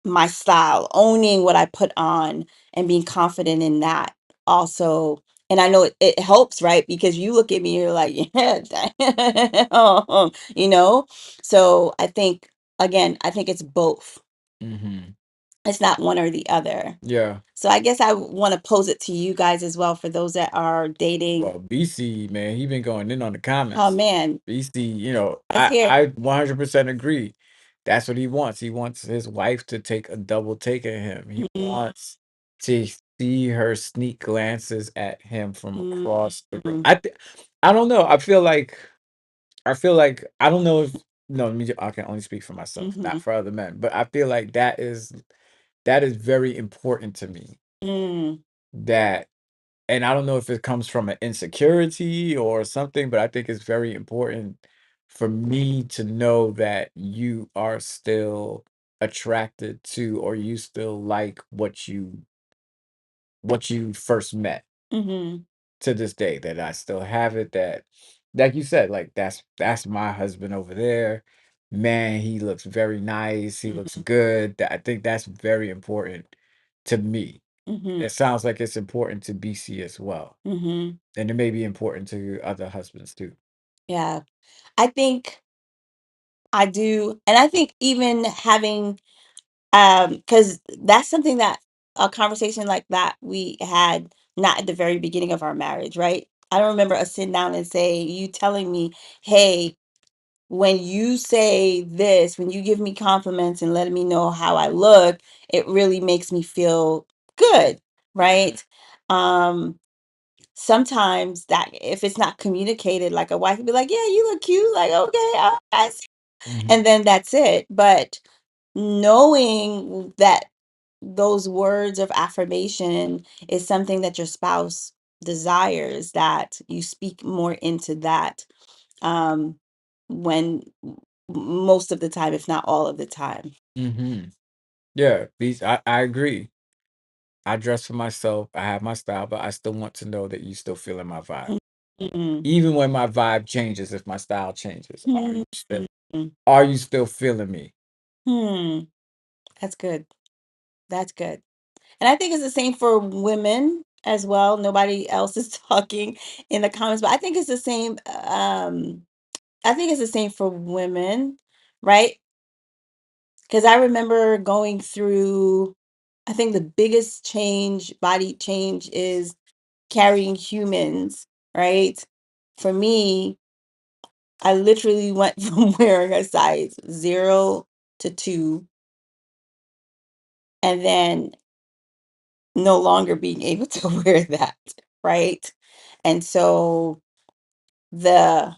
my style, owning what I put on and being confident in that also. And I know it helps, right? Because you look at me, you're like, yeah, damn, you know? So I think, again, I think it's both. Mhm. It's not one or the other. Yeah. So I guess I want to pose it to you guys as well for those that are dating. Well, BC, man, he been going in on the Oh comments. man, BC, let's I hear it. I 100% agree. That's what he wants. He wants his wife to take a double take at him. He Mhm, wants to see her sneak glances at him from across the room. mhm, I don't know. I feel like I don't know if no, I can only speak for myself, not mhm, for other men, but I feel like that is very important to me. mm, That and I don't know if it comes from an insecurity or something, but I think it's very important for me to know that you are still attracted to or you still like what you first met mhm, to this day, that I still have it, that like you said, like that's my husband over there. Man, he looks very nice. He looks mhm, good. I think that's very important to me. mhm, It sounds like it's important to BC as well. mhm. And it may be important to other husbands too. Yeah. I think I do. And I think even having because that's something that a conversation like that we had not at the very beginning of our marriage, right? I don't remember us sitting down and say, you telling me, hey, when you say this, when you give me compliments and letting me know how I look, it really makes me feel good, right? Um, Sometimes that if it's not communicated, like a wife would be like, yeah, you look cute, like, okay, I see. Mhm. And then that's it. But knowing that those words of affirmation is something that your spouse desires, that you speak more into that um when most of the time, if not all of the time. Mhm. Yeah, these I agree. I dress for myself, I have my style, but I still want to know that you still feeling my vibe. Mhm. Even when my vibe changes, if my style changes, Mhm. are you still feeling me? Hmm. That's good. That's good. And I think it's the same for women as well. Nobody else is talking in the comments, but I think it's the same. I think it's the same for women, right? Because I remember going through, I think the biggest change, body change, is carrying humans, right? For me, I literally went from wearing a size 0 to 2, and then no longer being able to wear that, right? And so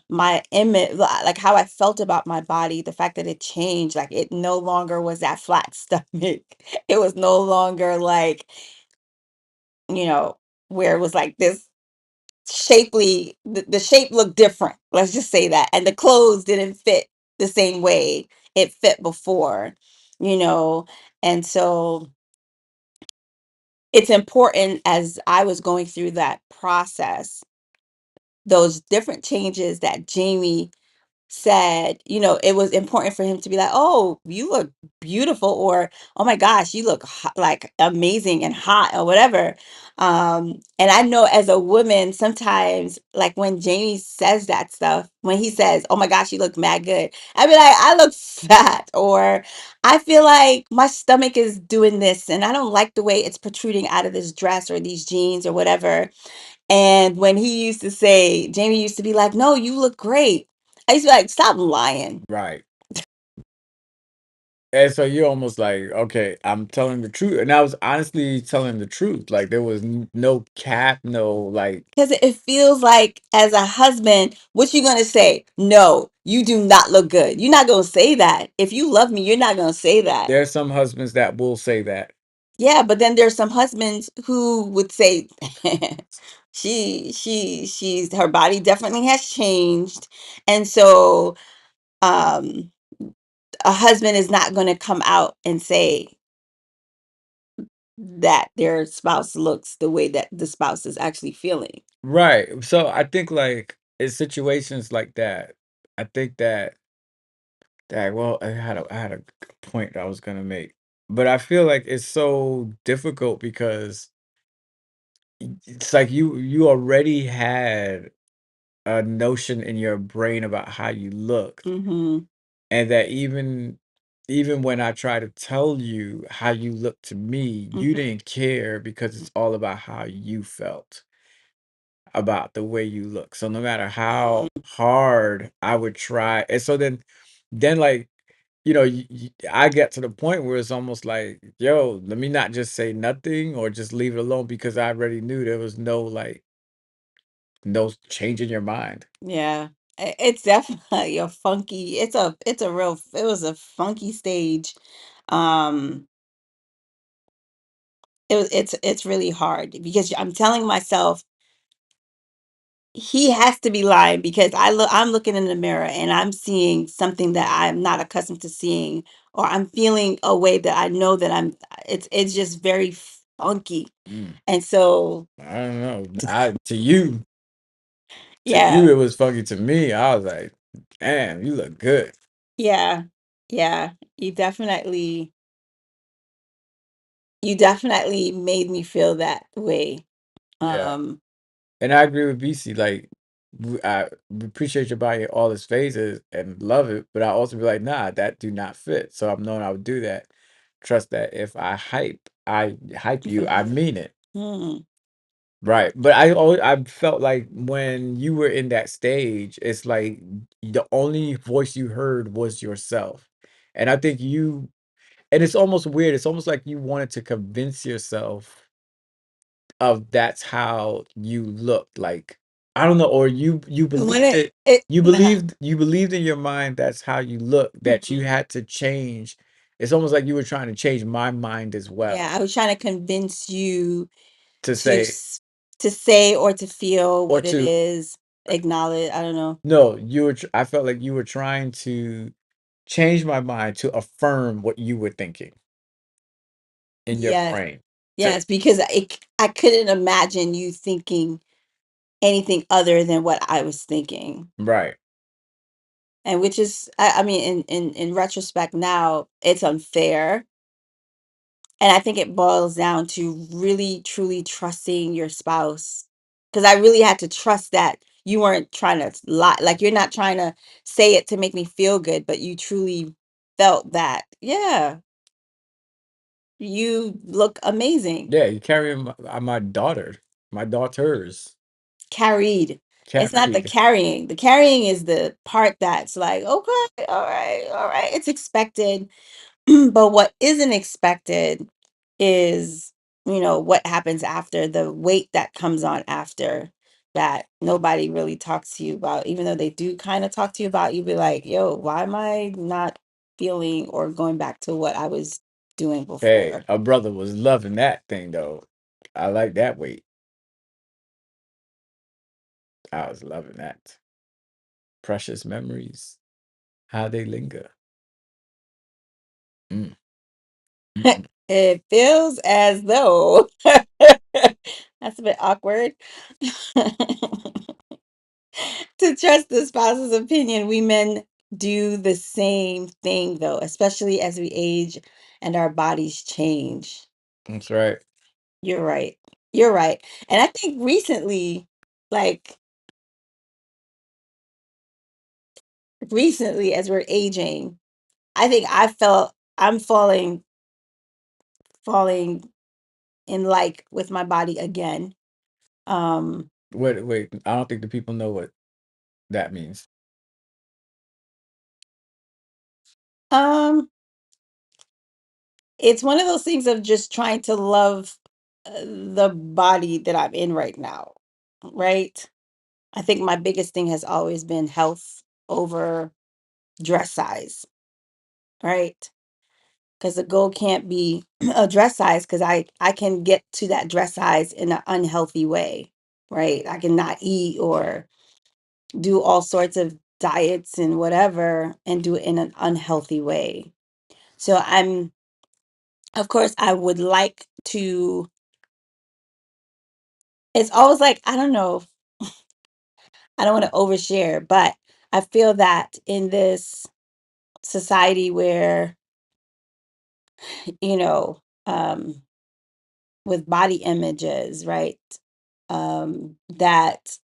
my image, like how I felt about my body, the fact that it changed, like it no longer was that flat stomach. It was no longer like, you know, where it was like this shapely, the shape looked different. Let's just say that. And the clothes didn't fit the same way it fit before, you know. And so it's important, as I was going through that process, those different changes that Jamie said, it was important for him to be like, "Oh, you look beautiful," or, "Oh my gosh, you look like amazing and hot," or whatever. And I know as a woman, sometimes, like when Jamie says that stuff, when he says, "Oh my gosh, you look mad good," I be like, "I look fat," or, "I feel like my stomach is doing this, and I don't like the way it's protruding out of this dress or these jeans or whatever." And when Jamie used to be like, "No, you look great." I used to be like, "Stop lying." Right. And so you're almost like, okay, I'm telling the truth. And I was honestly telling the truth. Like there was no cap, no like, Because it feels like, as a husband, what you gonna say? "No, you do not look good." You're not gonna say that. If you love me, you're not gonna say that. there's some husbands that will say that. Yeah, but then there's some husbands who would say, she's her body definitely has changed, and so um a husband is not going to come out and say that their spouse looks the way that the spouse is actually feeling. Right. So I think like in situations like that, I think that well, I had a point I was gonna make. But I feel like it's so difficult because it's like you already had a notion in your brain about how you look. Mhm. And that even when I try to tell you how you look to me, you Mhm. didn't care because it's all about how you felt about the way you look. So no matter how hard I would try, and so then like I get to the point where it's almost like, yo, let me not just say nothing or just leave it alone because I already knew there was no like no change in your mind. Yeah. It's definitely a funky, it was a funky stage. Um it's really hard because I'm telling myself he has to be lying, because I'm looking in the mirror and I'm seeing something that I'm not accustomed to seeing, or I'm feeling a way that I know that it's just very funky. Mm, And so I don't know. To you, yeah, it was funky. To me, I was like, damn, you look good. yeah, yeah, you definitely made me feel that way. Yeah. Um And I agree with BC. Like, I appreciate your body in all its phases and love it, but I also be like, nah, that do not fit. So I'm knowing I would do that. Trust that if I hype you, I mean it. hmm, Right. But I felt like when you were in that stage, it's like the only voice you heard was yourself. And I think and it's almost weird. It's almost like you wanted to convince yourself of that's how you look, like, I don't know, or you when believed it it you believed in your mind that's how you look, that mhm. you had to change. It's almost like you were trying to change my mind as well, Yeah, I was trying to convince you to to say s- to say or to feel or what it to is, acknowledge, I don't know. no, I felt like you were trying to change my mind to affirm what you were thinking in your Yes, brain. Yes, because I couldn't imagine you thinking anything other than what I was thinking. Right. And which is, I mean, in retrospect now, it's unfair. And I think it boils down to really, truly trusting your spouse. Because I really had to trust that you weren't trying to lie. Like, you're not trying to say it to make me feel good, but you truly felt that, yeah, you look amazing. Yeah, you carry my daughter, my daughters Carried. It's not the carried. carrying. The carrying is the part that's like, okay, all right, all right. It's expected. But what isn't expected is, what happens after, the weight that comes on after, that nobody really talks to you about, even though they do kind of talk to you about. You be like, yo, why am I not feeling or going back to what I was doing Hey, before? a brother was loving that thing though. I like that weight. I was loving that. Precious memories, how they linger. Mm, mm, mm. It feels as though that's a bit awkward. To trust the spouse's opinion, we men do the same thing though, especially as we age and our bodies change. That's right. You're right. You're right. And I think like recently, as we're aging, I think I'm falling in like with my body again. Um, Wait. I don't think the people know what that means. um, it's one of those things of just trying to love the body that I'm in right now, right? I think my biggest thing has always been health over dress size, right? Because the goal can't be a dress size, because I can get to that dress size in an unhealthy way, right? I can not eat or do all sorts of diets and whatever and do it in an unhealthy way. So of course, I would like to. It's always like, I don't know, I don't want to overshare, but I feel that in this society where, you know, um, with body images, right? That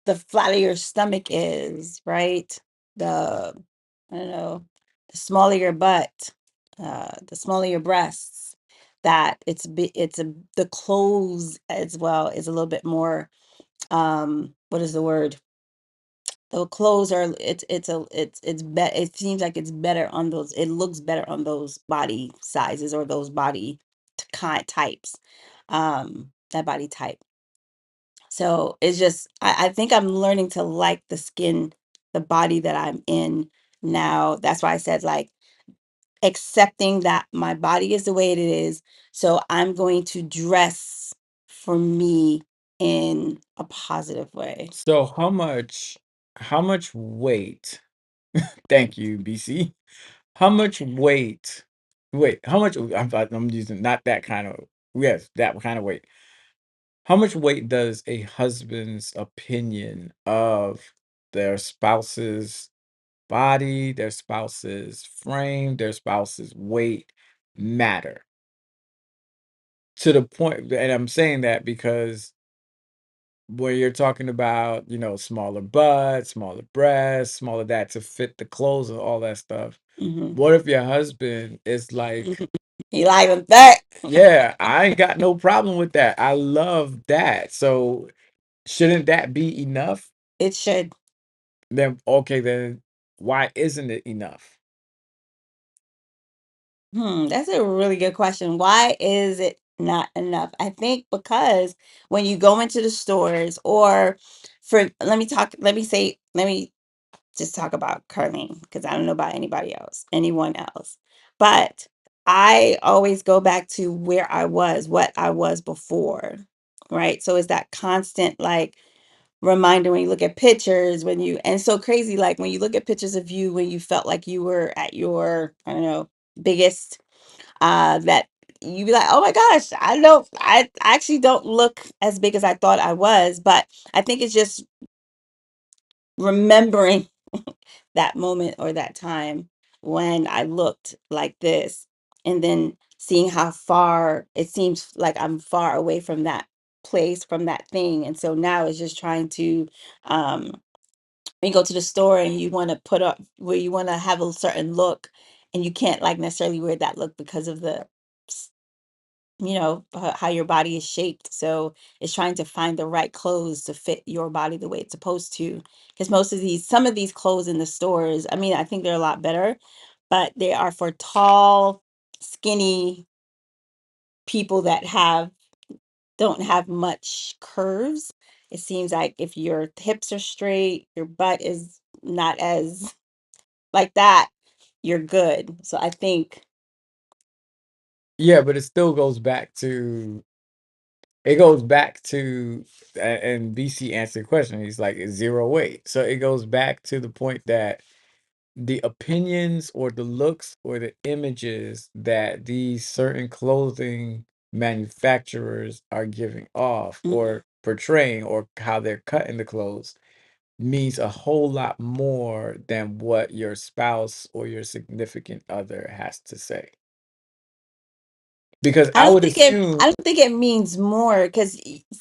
the flatter your stomach is, right? The, I don't know, the smaller your butt, the smaller your breasts, that the clothes as well is a little bit more, what is the word? The clothes are, it seems like it's better on those, it looks better on those body sizes or those body types, that body type. So it's just, I think I'm learning to like the skin, the body that I'm in now. That's why I said, like, accepting that my body is the way it is. So I'm going to dress for me in a positive way. So how much weight? Thank you, BC. How much weight? Wait, how much? I'm using not that kind of. Yes, that kind of weight. How much weight does a husband's opinion of their spouse's body, their spouse's frame, their spouse's weight matter? To the point, and I'm saying that because when you're talking about, smaller butt, smaller breasts, smaller that to fit the clothes and all that stuff. Hmm. What if your husband is like, You like that? yeah, I ain't got no problem with that. I love that. So shouldn't that be enough? It should. Then okay, then why isn't it enough? That's a really good question. Why is it not enough? I think because when you go into the stores, or let me just talk about Carlene, because I don't know about anyone else. But I always go back to what I was before, right? So it's that constant, like, reminder when you look at pictures, and it's so crazy, like when you look at pictures of you when you felt like you were at your, I don't know, biggest, that you be like, oh my gosh, I don't, I actually don't look as big as I thought I was. But I think it's just remembering that moment or that time when I looked like this, and then seeing how far it seems like I'm far away from that place, from that thing. And so now it's just trying to, when you go to the store and you want to put up where you want to have a certain look, and you can't like necessarily wear that look because of the how your body is shaped. So it's trying to find the right clothes to fit your body the way it's supposed to. Because some of these clothes in the stores, I mean, I think they're a lot better, but they are for tall, skinny people that don't have much curves. It seems like if your hips are straight, your butt is not as like that, you're good. So I think, Yeah, but it still goes back to it goes back to and BC answered the question. He's like it's zero weight. So it goes back to the point that the opinions or the looks or the images that these certain clothing manufacturers are giving off mm, or portraying or how they're cutting the clothes means a whole lot more than what your spouse or your significant other has to say. Because I would I assume, don't think it means more, because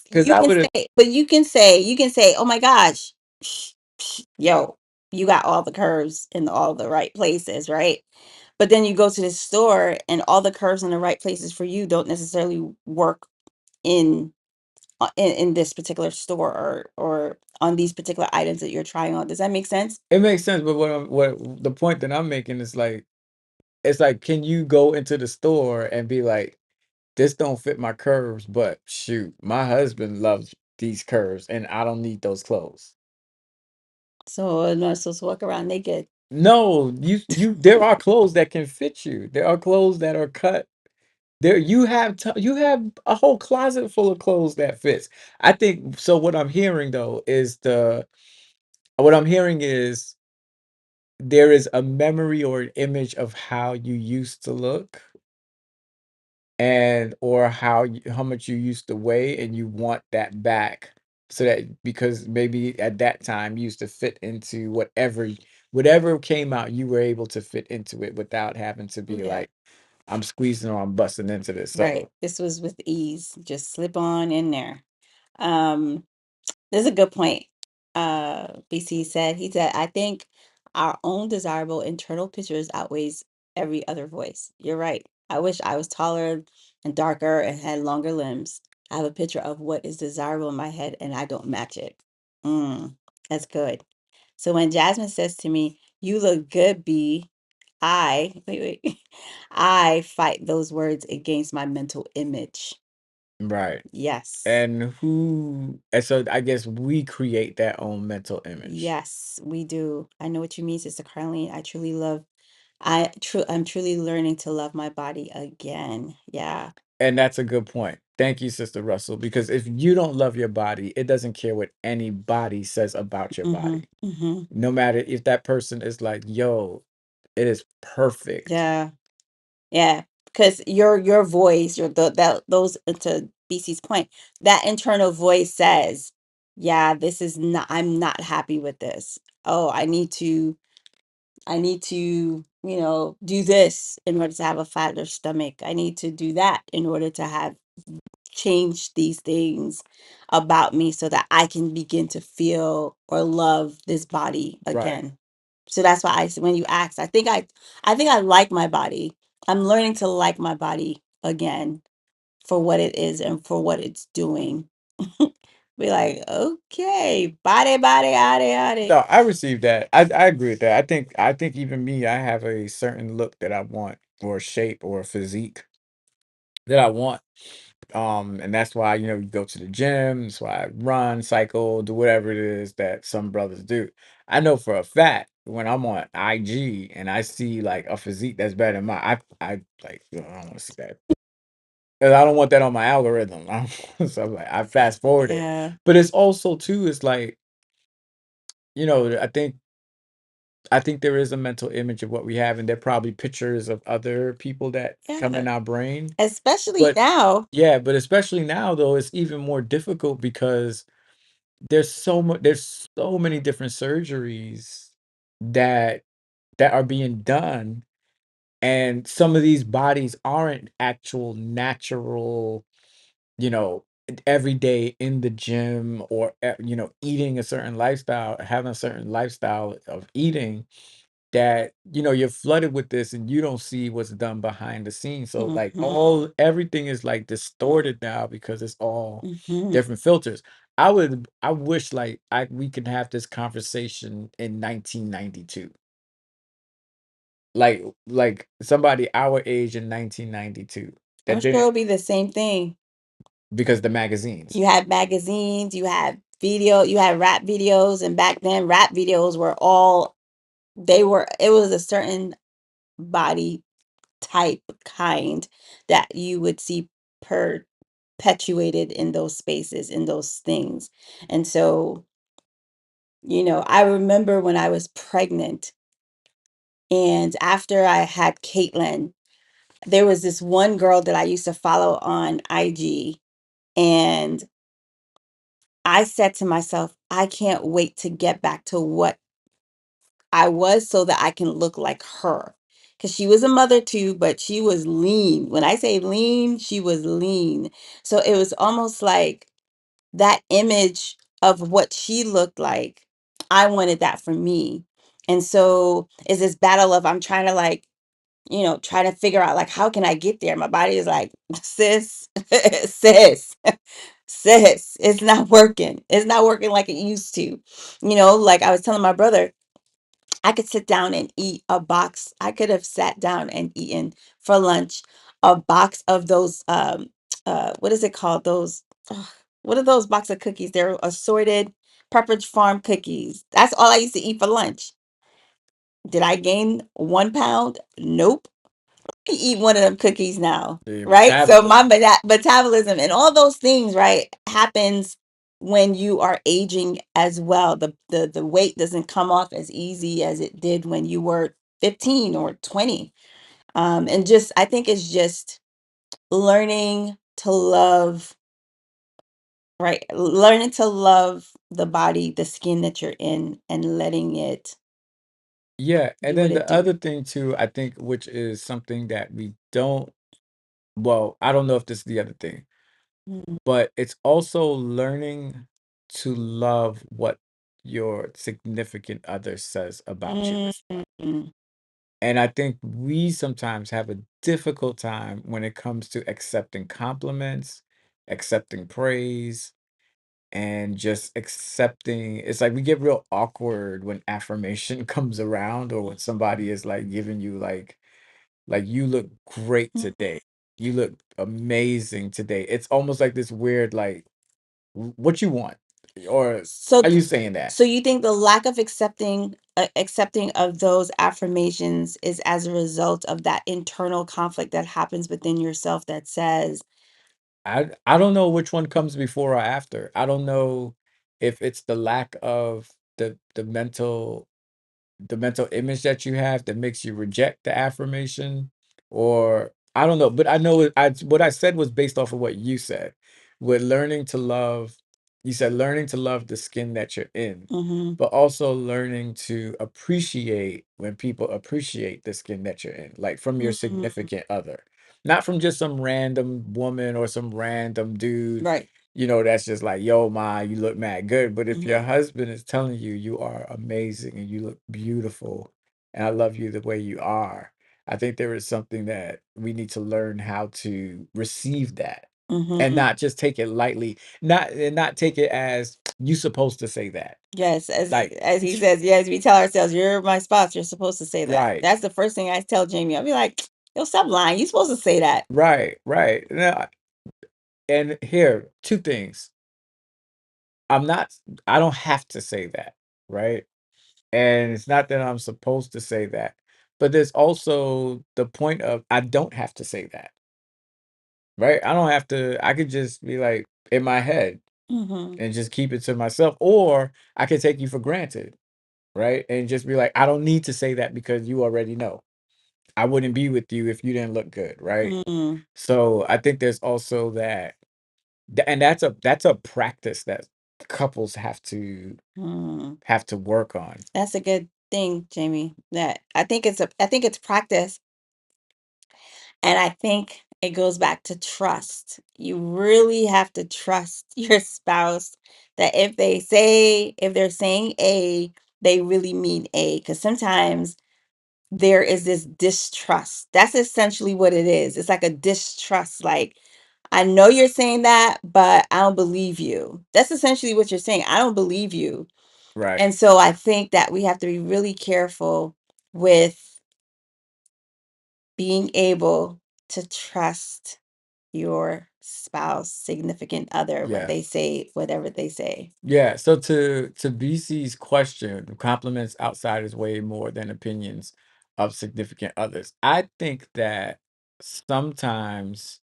because you I can would, say, but you can say, oh my gosh, yo, you got all the curves in all the right places, right? But then you go to the store and all the curves in the right places for you don't necessarily work in in this particular store, or on these particular items that you're trying on. Does that make sense? it makes sense. But what the point that I'm making is like, it's like, can you go into the store and be like, this don't fit my curves, but shoot, my husband loves these curves and I don't need those clothes. So I'm not supposed to walk around naked. No, there are clothes that can fit you. There are clothes that are cut. There you have a whole closet full of clothes that fits. I think so what I'm hearing though is the what I'm hearing is there is a memory or an image of how you used to look and or how much you used to weigh and you want that back so that because maybe at that time you used to fit into whatever came out you were able to fit into it without having to be Yeah. like I'm squeezing or I'm busting into this. Right. So This was with ease. Just slip on in there. Um, This is a good point. BC said, he said, I think our own desirable internal pictures outweighs every other voice. You're right. I wish I was taller and darker and had longer limbs. I have a picture of what is desirable in my head and I don't match it. That's good. So when Jasmine says to me, you look good, B, wait, I fight those words against my mental image. right. Yes. And so I guess we create that own mental image. Yes, we do. I know what you mean, Sister Carlene. I'm truly learning to love my body again. Yeah. And that's a good point. Thank you, Sister Russell, because if you don't love your body, it doesn't care what anybody says about your Mm-hmm. body. Mm-hmm. No matter if that person is like, yo, it is perfect. Yeah. Yeah. Because your voice, those, to BC's point, that internal voice says, yeah, this is not, I'm not happy with this. Oh, I need to, do this in order to have a fatter stomach. I need to do that in order to have change these things about me so that I can begin to feel or love this body Right. again. So that's why when you asked, I think I like my body. I'm learning to like my body again for what it is and for what it's doing. Be like, okay, body, No, body. I received that. I agree with that. I think even me, I have a certain look that I want or shape or physique that I want. And that's why, you go to the gym, that's why I run, cycle, do whatever it is that some brothers do. I know for a fact when I'm on IG and I see like a physique that's better than mine, I like, I don't want to see that. 'Cause I don't want that on my algorithm. So I'm like, I fast forward it. Yeah. But it's also too, it's like, I think I think there is a mental image of what we have, and there are probably pictures of other people that come Yeah, in our brain. especially But now. yeah, but especially now though, it's even more difficult because there's so many different surgeries that are being done, and some of these bodies aren't actual natural, you know, every day in the gym or eating a certain lifestyle, having a certain lifestyle of eating, that you're flooded with this and you don't see what's done behind the scenes. So like Mhm, everything is like distorted now because it's all mhm. different filters. I wish like we could have this conversation in 1992. Like somebody our age in 1992 I'm that sure didn't, it'll be the same thing. because the magazines. You had magazines, you had video, you had rap videos, and back then rap videos were all it was a certain body type kind that you would see perpetuated in those spaces, in those things. And so, I remember when I was pregnant and after I had Caitlin, there was this one girl that I used to follow on IG, and I said to myself, I can't wait to get back to what I was so that I can look like her. Because she was a mother too, but she was lean. When I say lean, she was lean. So it was almost like that image of what she looked like. I wanted that for me. And so it's this battle of I'm trying to like, try to figure out like how can I get there? My body is like, sis, sis, sis, it's not working. It's not working like it used to. Like I was telling my brother, I could sit down and eat a box. I could have sat down and eaten for lunch a box of those what is it called? Those what are those box of cookies? They're assorted Pepperidge Farm cookies. That's all I used to eat for lunch. Did I gain 1 pound? Nope. I eat one of them cookies now, The right? So my metabolism. metabolism and all those things, right, happens when you are aging as well. The weight doesn't come off as easy as it did when you were 15 or 20. And just I think it's just learning to love, right? Learning to love the body, the skin that you're in, and letting it Yeah, and do what then it the do. other thing too, I think, which is something that we don't, well, I don't know if this is the other thing, Mhm. but it's also learning to love what your significant other says about you. Mhm. And I think we sometimes have a difficult time when it comes to accepting compliments, accepting praise, and just accepting. It's like we get real awkward when affirmation comes around, or when somebody is like giving you like you look great today. You look amazing today. It's almost like this weird like, what you want? Or So, are you saying that? so you think the lack of accepting of those affirmations is as a result of that internal conflict that happens within yourself that says, I don't know which one comes before or after. I don't know if it's the lack of the mental image that you have that makes you reject the affirmation, or I don't know, but I know what I said was based off of what you said. With learning to love, you said learning to love the skin that you're in, mm-hmm, but also learning to appreciate when people appreciate the skin that you're in, like from your mm, significant other, not from just some random woman or some random dude, right, that's just like, yo, ma, you look mad good. But if your mm-hmm, husband is telling you you are amazing and you look beautiful and I love you the way you are, I think there is something that we need to learn how to receive that and mm-hmm. not just take it lightly, not take it as you supposed to say that. Yes, Like, as he says, yes, we tell ourselves, "You're my spouse. You're supposed to say that." right, That's the first thing I tell Jamie. I'll be like, "Yo, stop lying. You're supposed to say that." right. Now, and here, two things. I'm not, I don't have to say that, right? And it's not that I'm supposed to say that, but there's also the point of I don't have to say that, right? I don't have to, I could just be like in my head Mm-hmm, and just keep it to myself, or I could take you for granted. right? And just be like, I don't need to say that because you already know. I wouldn't be with you if you didn't look good, right? Mm, So I think there's also that, and that's a practice that couples mm. have to work on. That's a good thing, Jamie. That I think it's practice, and I think it goes back to trust. You really have to trust your spouse that if they're saying A, they really mean A. Because sometimes there is this distrust. That's essentially what it is. It's like a distrust. Like, I know you're saying that, but I don't believe you. That's essentially what you're saying. I don't believe you. Right. And so I think that we have to be really careful with being able to trust your spouse, significant other when Yeah. they say whatever they say. Yeah. So to BC's question, compliments outside is way more than opinions of significant others. I think that sometimes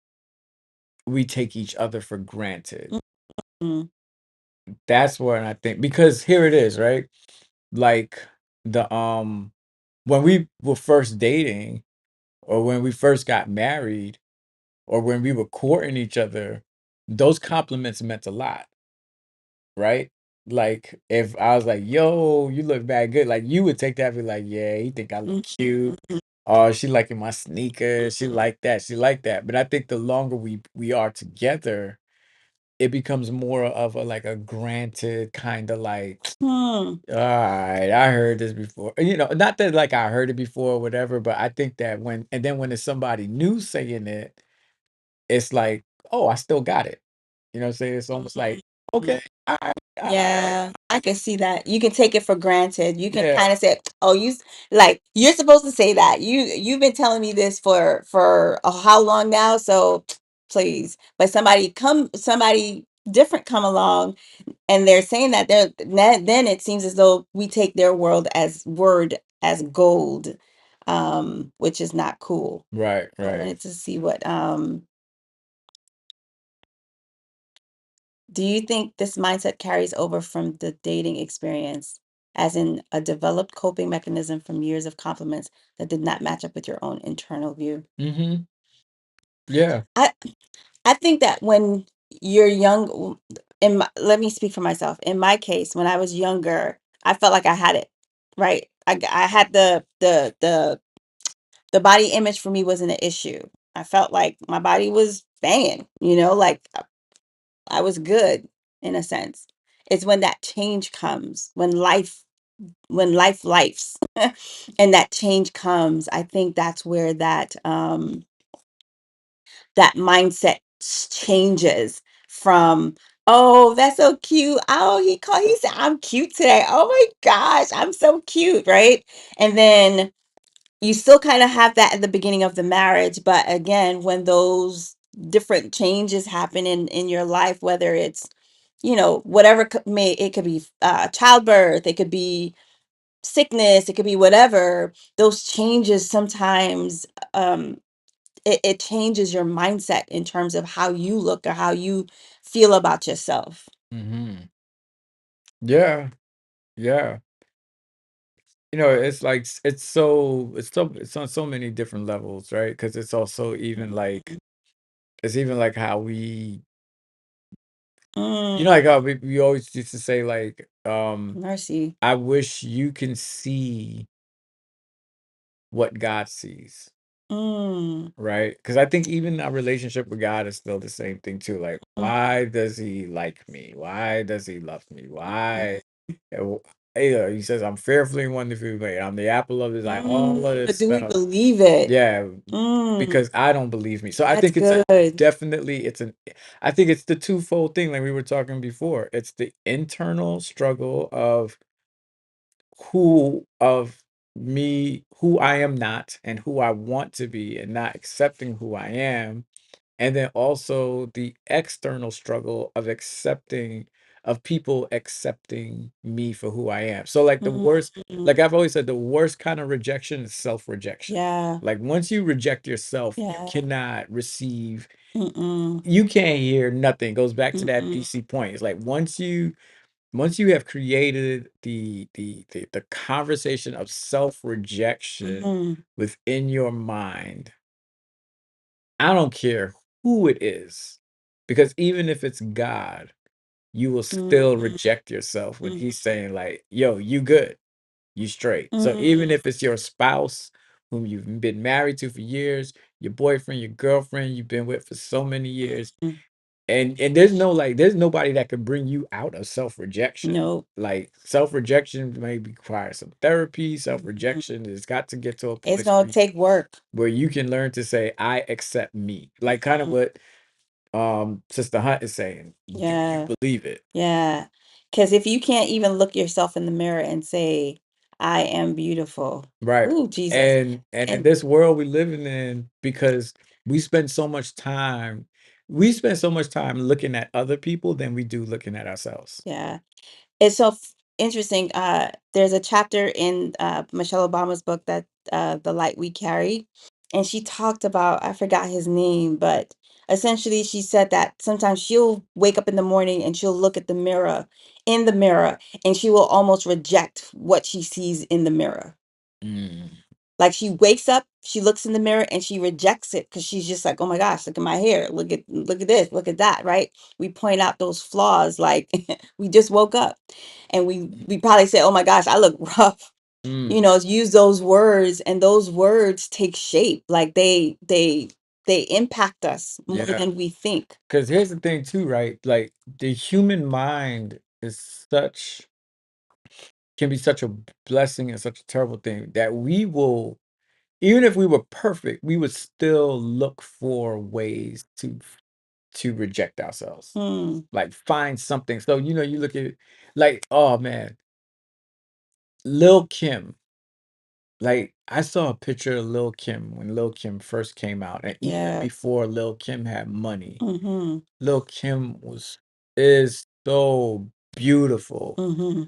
we take each other for granted. Mm, That's where I think, because here it is, right? Like the when we were first dating, or when we first got married, or when we were courting each other, those compliments meant a lot, right? Like if I was like, "Yo, you look bad good," like you would take that and be like, "Yeah, he think I look mm, cute." Oh, she liking my sneakers. She like that. She like that. But I think the longer we are together, it becomes more of a like a granted kind of like, mm, all right, I heard this before. Not that like I heard it before or whatever, but I think that when it's somebody new saying it, it's like, oh, I still got it. You know what I'm saying? It's almost like, mm. okay, all right, all right. Yeah, I can see that. You can take it for granted. You can Yeah, kind of say, "Oh, like you're supposed to say that. You've been telling me this for how long now? So please." But somebody different come along, and they're saying that then it seems as though we take their word as gold, which is not cool. right, I right. wanted to see what do you think this mindset carries over from the dating experience, as in a developed coping mechanism from years of compliments that did not match up with your own internal view? Mm-hmm. Yeah. I I think that when you're young, let me speak for myself. In my case, when I was younger, I felt like I had it, right? I had the body image for me wasn't an issue. I felt like my body was banging, like I was good in a sense. It's when that change comes, when life lifes and that change comes, I think that's where that mindset changes from, oh, that's so cute. Oh, he said I'm cute today. Oh my gosh, I'm so cute, right? And then you still kind of have that at the beginning of the marriage, but again, when those different changes happen in your life, whether it's whatever, it could be childbirth, it could be sickness, it could be whatever, those changes sometimes, um it changes your mindset in terms of how you look or how you feel about yourself. Mm-hmm. Yeah. Yeah. It's like it's on so many different levels, right? Because it's also even like it's even like how we Mm, like how we always used to say like, mercy. I wish you can see what God sees. Mm, Right? Because I think even our relationship with God is still the same thing too. Like, mm, why does he like me? Why does he love me? Why? mm, He says, I'm fearfully and wonderfully made. I'm the apple of his eye, all of this but do we stuff. believe it? Yeah, Mm, because I don't believe me. So I that's think it's a good. definitely it's an I think it's the twofold thing like we were talking before. It's the internal struggle of who I am not and who I want to be and not accepting who I am, and then also the external struggle of people accepting me for who I am. So like the worst, Mm, like I've always said, the worst kind of rejection is self-rejection. yeah, Like once you reject yourself, you yeah. cannot receive, Mm-mm, you can't hear nothing. It goes back to that mm-mm, BC point. It's like once you once you have created the conversation of self-rejection Mhm. within your mind, I don't care who it is, because even if it's God, you will still Mhm. reject yourself when Mhm. he's saying like, "Yo, you good, you straight." So even Mhm. if it's your spouse whom you've been married to for years, your boyfriend, your girlfriend you've been with for so many years, Mhm. and there's no like there's nobody that can bring you out of self-rejection. Nope. Like self-rejection may require some therapy. Mhm. Self-rejection has got to get to a It's place gonna take work. where you can learn to say, I accept me. Like kind of Mhm. what Sister Hunt is saying. Do you Yeah. believe it? Yeah. Because if you can't even look yourself in the mirror and say, "I am beautiful." Right. Ooh, Jesus. And in And this world we living in, because we spend so much time, we spend so much time looking at other people than we do looking at ourselves. yeah. It's so interesting. There's a chapter in Michelle Obama's book that The Light We Carry, and she talked about, I forgot his name, but essentially she said that sometimes she'll wake up in the morning and she'll look at the mirror in the mirror and she will almost reject what she sees in the mirror. Mm, Like she wakes up, she looks in the mirror and she rejects it because she's just like, oh my gosh, look at my hair, look at this, look at that, right? We point out those flaws like we just woke up and we probably say, oh my gosh, I look rough. mm, Use those words and those words take shape. Like they impact us more yeah. than we think. Because here's the thing too, right? Like the human mind is such can be such a blessing and such a terrible thing that we will, even if we were perfect, we would still look for ways to reject ourselves. Hmm. Like find something. So you look at like, oh man, Lil Kim. Like I saw a picture of Lil Kim when Lil Kim first came out, and even Yeah. before Lil Kim had money, Mm-hmm. Lil Kim was is so beautiful. Mm-hmm.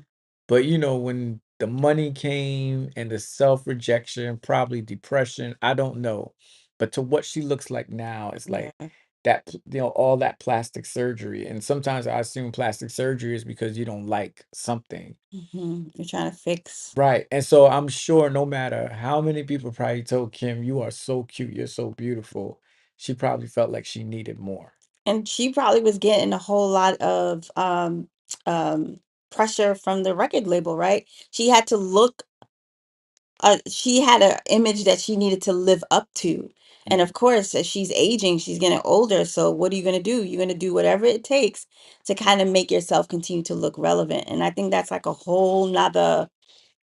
But when the money came and the self-rejection, probably depression, I don't know. But to what she looks like now, it's like Yeah. that, all that plastic surgery. And sometimes I assume plastic surgery is because you don't like something. Mm-hmm. You're trying to fix. Right. And so I'm sure no matter how many people probably told Kim, you are so cute, you're so beautiful, she probably felt like she needed more. And she probably was getting a whole lot of um pressure from the record label, right? She had to look she had an image that she needed to live up to. And of course, as she's aging, she's getting older. So what are you going to do? You're going to do whatever it takes to kind of make yourself continue to look relevant. And I think that's like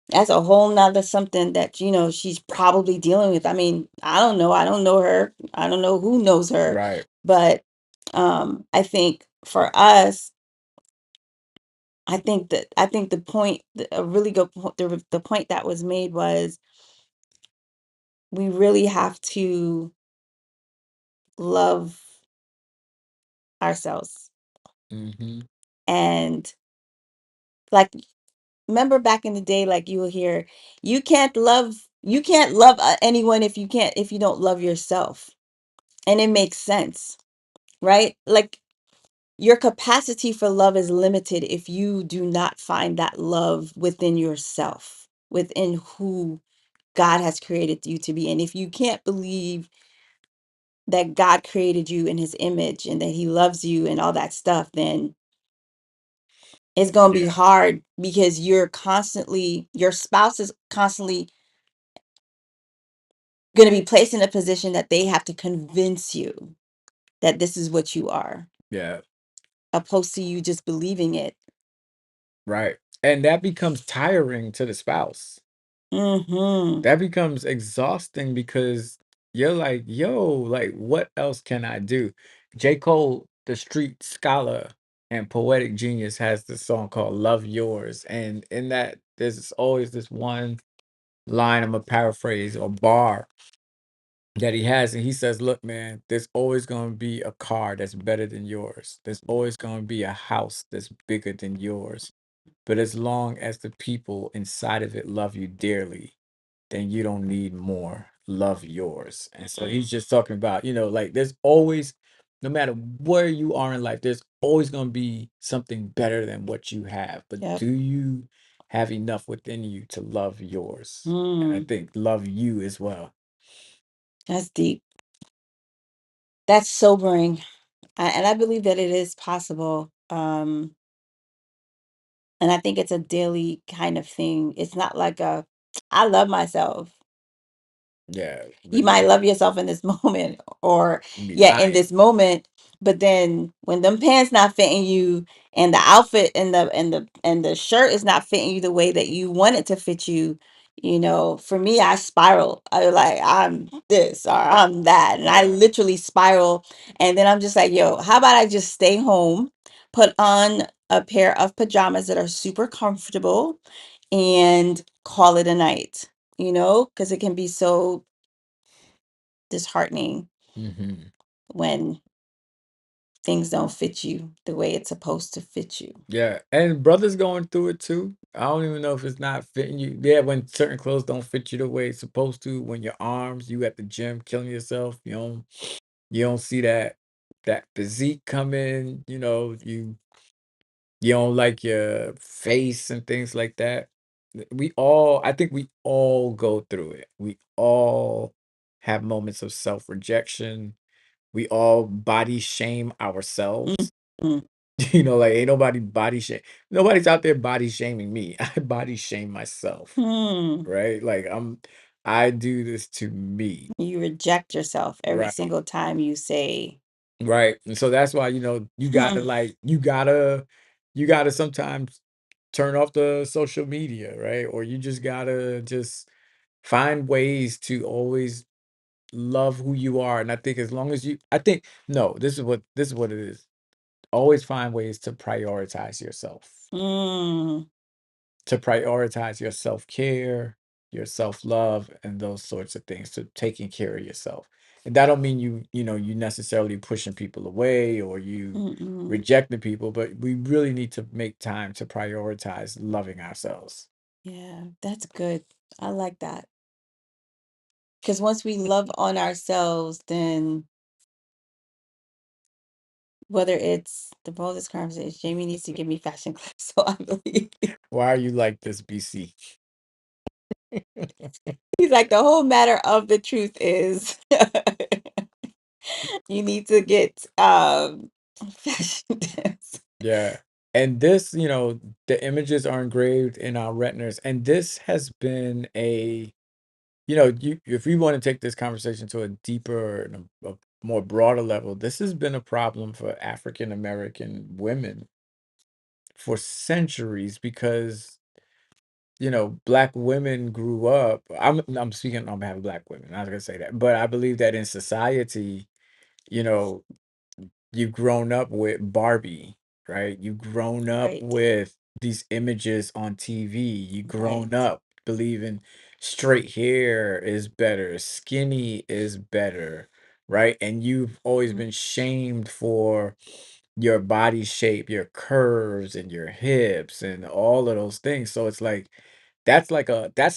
that's a whole nother something that, she's probably dealing with. I mean, I don't know. I don't know her. I don't know who knows her. Right. But I think for us, I think the point, a really good point, the point that was made was we really have to love ourselves. Hmm. And like, remember back in the day, like you will hear, you can't love anyone if you don't love yourself. And it makes sense, right? Like your capacity for love is limited if you do not find that love within yourself, within who God has created you to be. And if you can't believe that God created you in his image and that he loves you and all that stuff, then it's going to be Yeah. hard because your spouse is constantly going to be placed in a position that they have to convince you that this is what you are, Yeah. opposed to you just believing it. Right. And that becomes tiring to the spouse. Mm-hmm. That becomes exhausting because you're like, yo, like, what else can I do? J. Cole, the street scholar and poetic genius, has this song called Love Yours. And in that, there's always this one line, I'm a paraphrase or bar that he has. And he says, look, man, there's always going to be a car that's better than yours. There's always going to be a house that's bigger than yours. But as long as the people inside of it love you dearly, then you don't need more. Love yours. And so he's just talking about, like there's always No matter where you are in life, there's always going to be something better than what you have. But Yep. do you have enough within you to love yours? And I Mm, think love you as well. that's deep. That's sobering. And I believe that it is possible. And I think it's a daily kind of thing. It's not like a, I love myself. Yeah, You but might love yourself in this moment, or you be yeah, in lying. this moment, but then when them pants not fitting you, and the outfit and the shirt is not fitting you the way that you want it to fit you, for me, I spiral. I like, I'm this or I'm that, and I Yeah. literally spiral. And then I'm just like, yo, how about I just stay home, put on a pair of pajamas that are super comfortable, and call it a night, because it can be so disheartening Hmm. when things don't fit you the way it's supposed to fit you. Yeah. And brothers going through it too. I don't even know if it's not fitting you. Yeah, when certain clothes don't fit you the way it's supposed to, when your arms, you at the gym killing yourself, you don't see that physique coming, you don't like your face and things like that. I think we all go through it. We all have moments of self-rejection. We all body shame ourselves. Mhm. Like ain't nobody body shame. Nobody's out there body shaming me. I body shame myself, Hmm. right? Like I do this to me. You reject yourself every Right. single time you say, Right. And so that's why, you gotta hmm, like you gotta sometimes turn off the social media, right? Or you just gotta just find ways to always love who you are. And I think as long as I think no, this is what it is. Always find ways to prioritize yourself. mm, To prioritize your self-care, your self-love, and those sorts of things, to taking care of yourself. And that don't mean you necessarily pushing people away or you mm-mm. rejecting people, but we really need to make time to prioritize loving ourselves. Yeah, that's good. I like that. Because once we love on ourselves, then whether it's the boldest conversation, Jamie needs to give me fashion class. So I believe Why are you like this, BC? he's like, the whole matter of the truth is you need to get fashion tips. Yeah. And this, the images are engraved in our retinas. And this has been if we want to take this conversation to a deeper and a more broader level, this has been a problem for African American women for centuries because, Black women grew up. I'm speaking on behalf of Black women. I was gonna say that, but I believe that in society, you know, you've grown up with Barbie, right? You've grown up Right, with these images on TV. You've right. grown up believing straight hair is better, skinny is better, right? And you've always Mm, been shamed for your body shape, your curves and your hips and all of those things. So it's like that's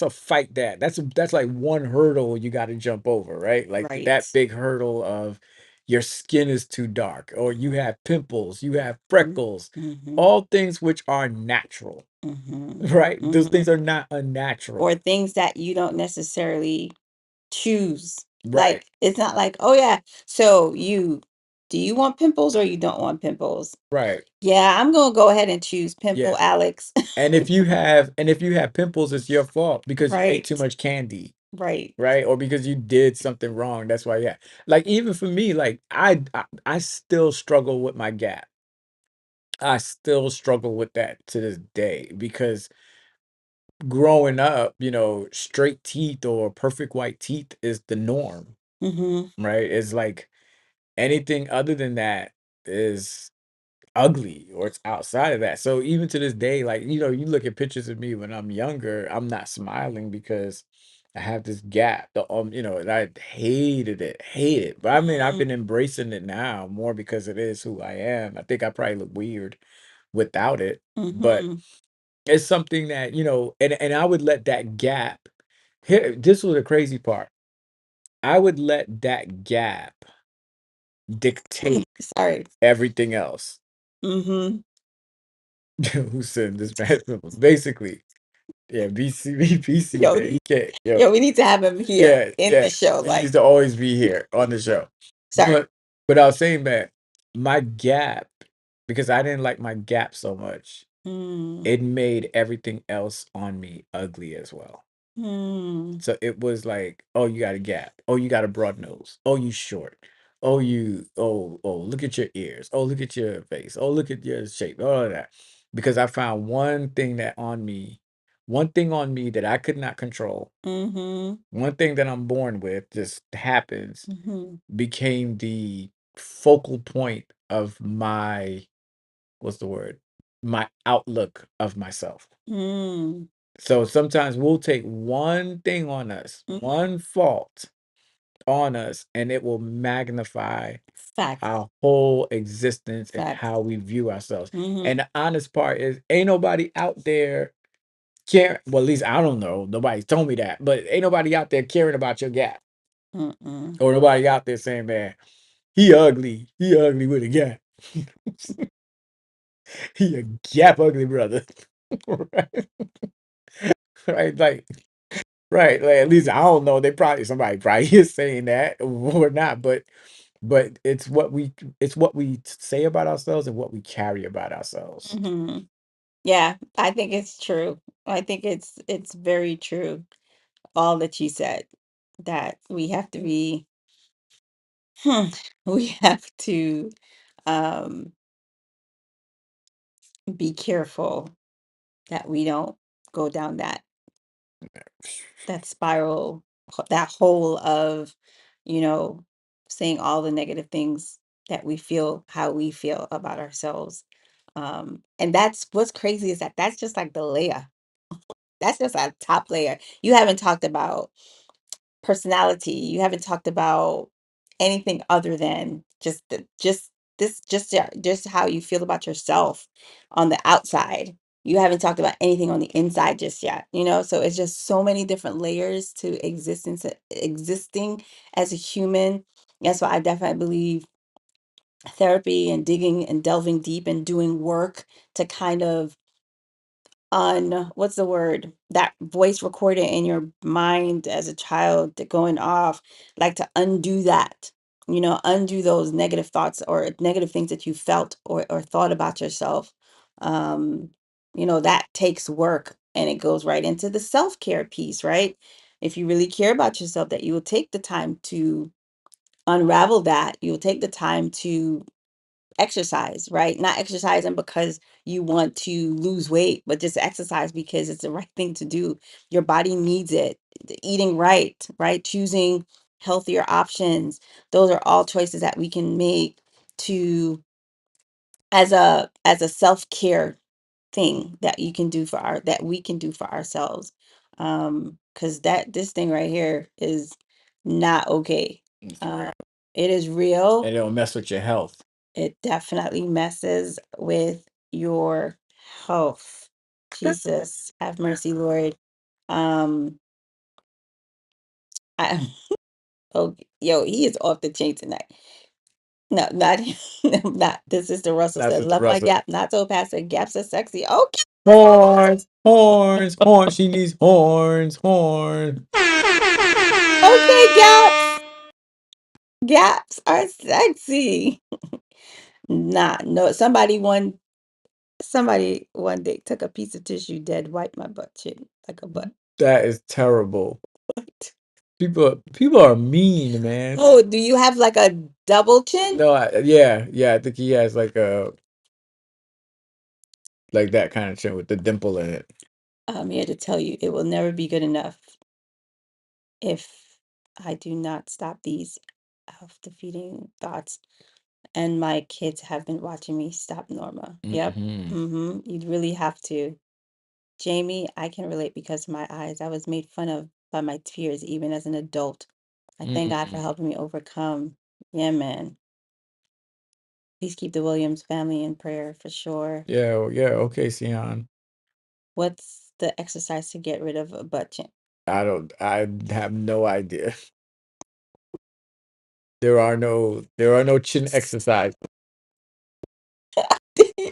a fight that's like one hurdle you got to jump over, right? Like right. that big hurdle of your skin is too dark or you have pimples, you have Mm, freckles, mhm, all things which are natural, mhm, right? Those mhm. things are not unnatural. Or things that you don't necessarily choose. Right, Like, it's not like, oh yeah, so do you want pimples or you don't want pimples? right. Yeah, I'm gonna go ahead and choose Yeah. pimple Alex. And if you have pimples, it's your fault because you ate too Right, much candy, right. right? Or because you did something wrong. That's why, yeah. Like even for me, like I still struggle with my gap. I still struggle with that to this day because growing up, straight teeth or perfect white teeth is the norm, Mm-hmm. right? It's like anything other than that is ugly or it's outside of that. So even to this day, like, you look at pictures of me when I'm younger, I'm not smiling because I have this gap. And I hated it, hate it. But I mean, I've been embracing it now more because it is who I am. I think I probably look weird without it, but Mm-hmm. it's something that, and I would let that gap here. This was the crazy part. I would let that gap dictate Sorry. everything else. Mm-hmm. Who said this man? Basically, yeah, BC, Yo, man. He can't, yo, yo, we need to have him here yeah, in yeah. the show. He Like, needs to always be here on the show. sorry. But I was saying that my gap, because I didn't like my gap so much, Mm, it made everything else on me ugly as well. mm, So it was like, oh, you got a gap. Oh, you got a broad nose. Oh, you short. Oh, look at your ears. Oh, look at your face. Oh, look at your shape. All of that. Because I found one thing on me that I could not control, mm-hmm, one thing that I'm born with just happens, mm-hmm, became the focal point of my, what's the word? My outlook of myself. mm, So sometimes we'll take one thing on us, mm. one fault on us, and it will magnify Facts. our whole existence and Facts. how we view ourselves. Mm-hmm. And the honest part is, ain't nobody out there caring. Well, at least I don't know. Nobody's told me that, but ain't nobody out there caring about your gap, Mm-mm. or nobody out there saying, "Man, he ugly. He ugly with a gap. He a gap ugly brother." Right? Right? Like, right? Like, at least I don't know. Somebody probably is saying that or not, but it's what we say about ourselves and what we carry about ourselves. Mm-hmm. Yeah, I think it's true. I think it's very true. All that you said, that we have to be, we have to um be careful that we don't go down that spiral, that hole of, you know, saying all the negative things that we feel, how we feel about ourselves. And that's what's crazy, is that that's just like the layer. That's just a top layer. You haven't talked about personality. You haven't talked about anything other than just how you feel about yourself on the outside. You haven't talked about anything on the inside just yet, so it's just so many different layers to existing as a human. That's why I definitely believe therapy and digging and delving deep and doing work to kind of, on what's the word, that voice recorded in your mind as a child that going off, like to undo that, undo those negative thoughts or negative things that you felt or thought about yourself. um that takes work, and it goes right into the self-care piece, right? If you really care about yourself, that you will take the time to unravel that. You'll take the time to exercise, right? Not exercising because you want to lose weight, but just exercise because it's the right thing to do. Your body needs it. Eating right, right? Choosing healthier options. Those are all choices that we can make to, as a self-care thing that you can do that we can do for ourselves. Because this thing right here is not okay. It's Uh real. it is real. And it'll mess with your health. It definitely messes with your health. Jesus, have mercy, Lord. Um, I, oh, yo, he is off the chain tonight. No, not not. This is the Russell That's said, just "Love my Russell. gap, not so passive. Gaps are sexy." Okay, Horns, horns, horns. She needs horns, horns. okay, gaps. Gaps are sexy. Nah, no. Somebody one day took a piece of tissue, dead, wiped my butt chin like a butt. That is terrible. People are mean, man. Oh, do you have like a double chin? No, yeah. I think he has like a like that kind of chin with the dimple in it. I'm here to tell you, it will never be good enough if I do not stop these self-defeating thoughts. And my kids have been watching me stop Norma. Yep. Mm-hmm. You'd really have to. Jamie, I can relate because of my eyes. I was made fun of by my tears even as an adult. I thank God for Mm-mm. helping me overcome. Yeah, man. Please keep the Williams family in prayer for sure. Yeah, okay, Sion. What's the exercise to get rid of a butt chin? I have no idea. There are no chin exercise.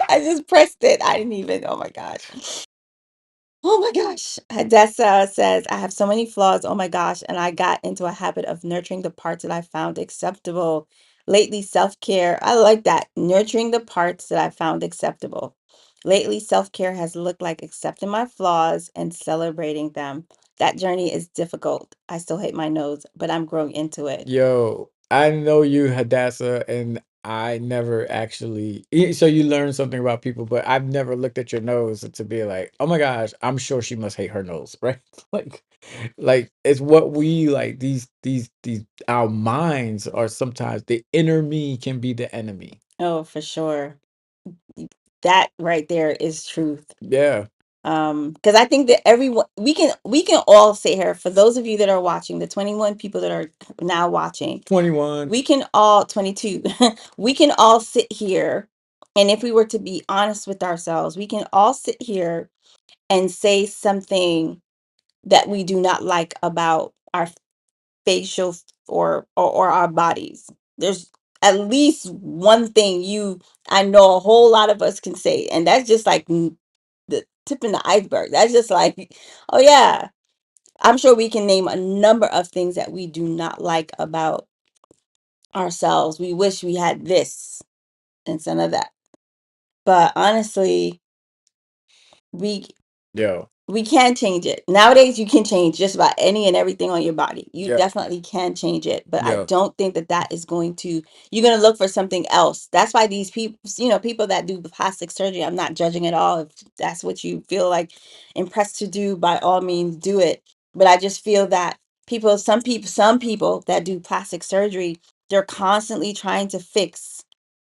I just pressed it. I didn't even. Oh my gosh. Oh my gosh. Hadessa says, I have so many flaws. Oh my gosh. And I got into a habit of nurturing the parts that I found acceptable. Lately, self care. I like that. Nurturing the parts that I found acceptable. Lately, self care has looked like accepting my flaws and celebrating them. That journey is difficult. I still hate my nose, but I'm growing into it. Yo, I know you, Hadassah, and I never actually. So you learn something about people, but I've never looked at your nose to be like, oh my gosh, I'm sure she must hate her nose, right? Like, like it's what we like. These. Our minds are sometimes the inner me can be the enemy. Oh, for sure. That right there is truth. Yeah, Because I think that everyone we can all sit here, for those of you that are watching, the 21 people that are now watching, 21. we can all 22 we can all sit here, and if we were to be honest with ourselves, we can all sit here and say something that we do not like about our facial or our bodies. There's at least one thing I know a whole lot of us can say, and that's just like the tip in the iceberg. That's just like, oh yeah, I'm sure we can name a number of things that we do not like about ourselves. We wish we had this instead of that. But honestly, we Yo, we can change it. Nowadays, you can change just about any and everything on your body. You yeah, definitely can change it. But I yo, don't think that that is going to, you're going to look for something else. That's why these people, people that do plastic surgery, I'm not judging at all. If that's what you feel like impressed to do, by all means, do it. But I just feel that some people that do plastic surgery, they're constantly trying to fix.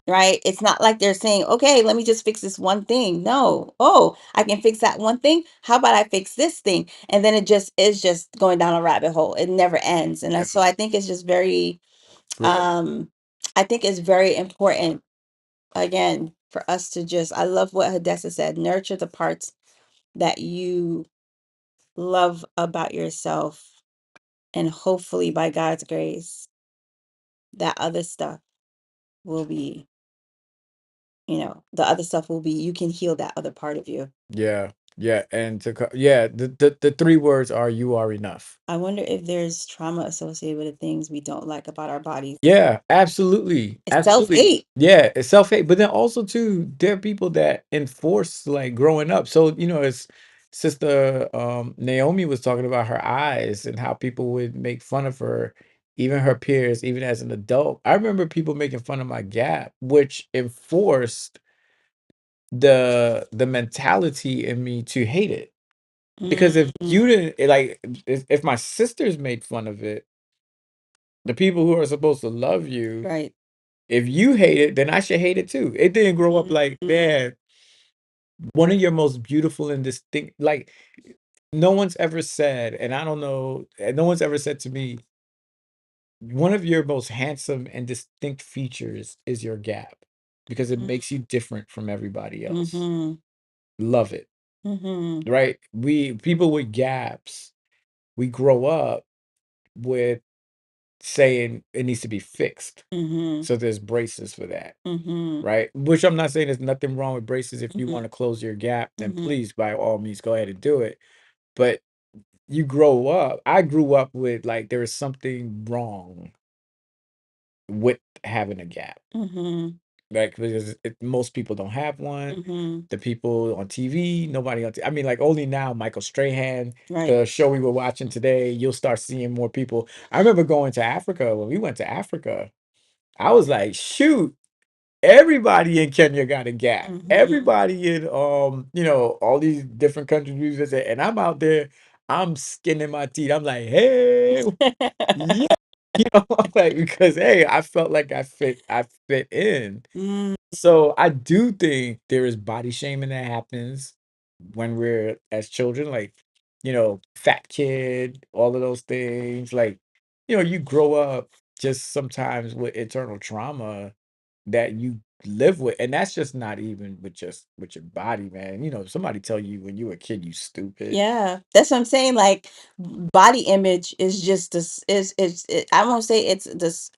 Right? It's not like they're saying, okay, let me just fix this one thing. No. Oh, I can fix that one thing. How about I fix this thing? And then it just is just going down a rabbit hole. It never ends. And so yo, I think it's just very, real. um, I think it's very important, again, for us to just, I love what Hadessa said, nurture the parts that you love about yourself. And hopefully, by God's grace, that other stuff will be, the other stuff will be, you can heal that other part of you. Yeah, yeah, and yeah, the three words are you are enough. I wonder if there's trauma associated with the things we don't like about our bodies. Yeah, absolutely, It's absolutely. self-hate. Yeah, it's self-hate, but then also too, there are people that enforce like growing up. So, as Sister Naomi was talking about her eyes and how people would make fun of her, even her peers, even as an adult. I remember people making fun of my gap, which enforced the mentality in me to hate it. Because if Mm, you didn't like if my sisters made fun of it, the people who are supposed to love you, right. if you hate it, then I should hate it too. It didn't grow up like, Mm, man, one of your most beautiful and distinct, like no one's ever said, and I don't know, and no one's ever said to me, one of your most handsome and distinct features is your gap because it makes you different from everybody else. mm-hmm, Love it, mm-hmm, right? We people with gaps, we grow up with saying it needs to be fixed. mm-hmm, So there's braces for that, mm-hmm, right? Which I'm not saying there's nothing wrong with braces. If you mm-hmm, want to close your gap, then mm-hmm, please, by all means, go ahead and do it. But you grow up. I grew up with like there is something wrong with having a gap, mm-hmm, right? Because most people don't have one. mm-hmm, The people on TV, nobody on. I mean, like only now, Michael Strahan, right. the show we were watching today, you'll start seeing more people. I remember going to Africa when we went to Africa. I was like, shoot, everybody in Kenya got a gap. Mm-hmm. Everybody in all these different countries we visit, and I'm out there, I'm skinning my teeth. I'm like, hey, yeah, I'm like, because hey, I felt like I fit in. Mm, So I do think there is body shaming that happens when we're as children, like, fat kid, all of those things. Like, you grow up just sometimes with internal trauma that you live with. And that's just not even with your body, man. Somebody tell you when you were a kid, you stupid. yeah, that's what I'm saying. Like, body image is just this. I won't say it's this.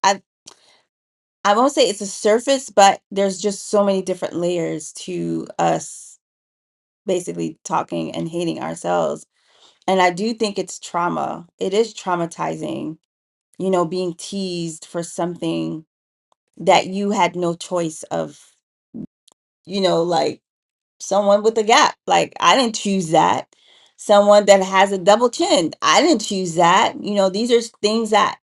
I won't say it's a surface, but there's just so many different layers to us basically talking and hating ourselves. And I do think it's trauma. It is traumatizing, being teased for something that you had no choice of, like someone with a gap. Like, I didn't choose that. Someone that has a double chin. I didn't choose that. These are things that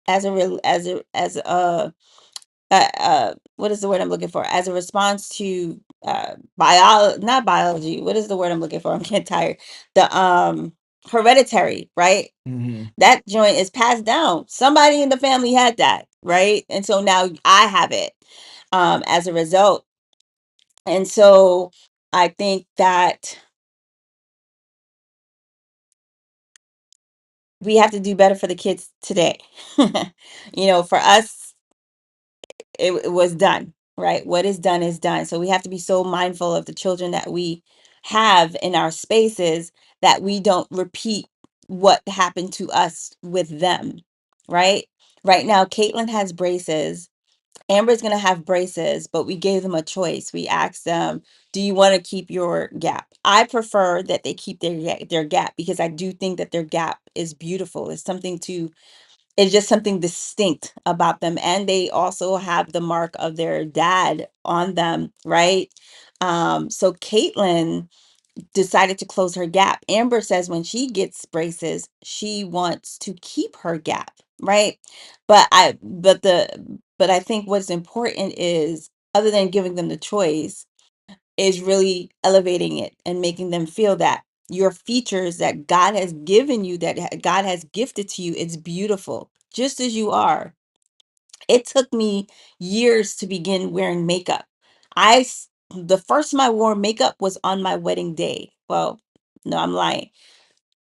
what is the word I'm looking for? As a response to not biology. What is the word I'm looking for? I'm getting tired. The hereditary, right? Hmm. That joint is passed down. Somebody in the family had that, right? And so now I have it as a result. And so I think that we have to do better for the kids today. For us, it was done, right? What is done is done. So we have to be so mindful of the children that we have in our spaces that we don't repeat what happened to us with them, right? Right now, Caitlin has braces. Amber's going to have braces, but we gave them a choice. We asked them, do you want to keep your gap? I prefer that they keep their gap because I do think that their gap is beautiful. It's just something distinct about them. And they also have the mark of their dad on them, right? So Caitlin decided to close her gap. Amber says when she gets braces, she wants to keep her gap, right? But I think what's important is, other than giving them the choice, is really elevating it and making them feel that your features that God has given you, that God has gifted to you, it's beautiful, just as you are. It took me years to begin wearing makeup. The first time I wore makeup was on my wedding day. Well, no, I'm lying.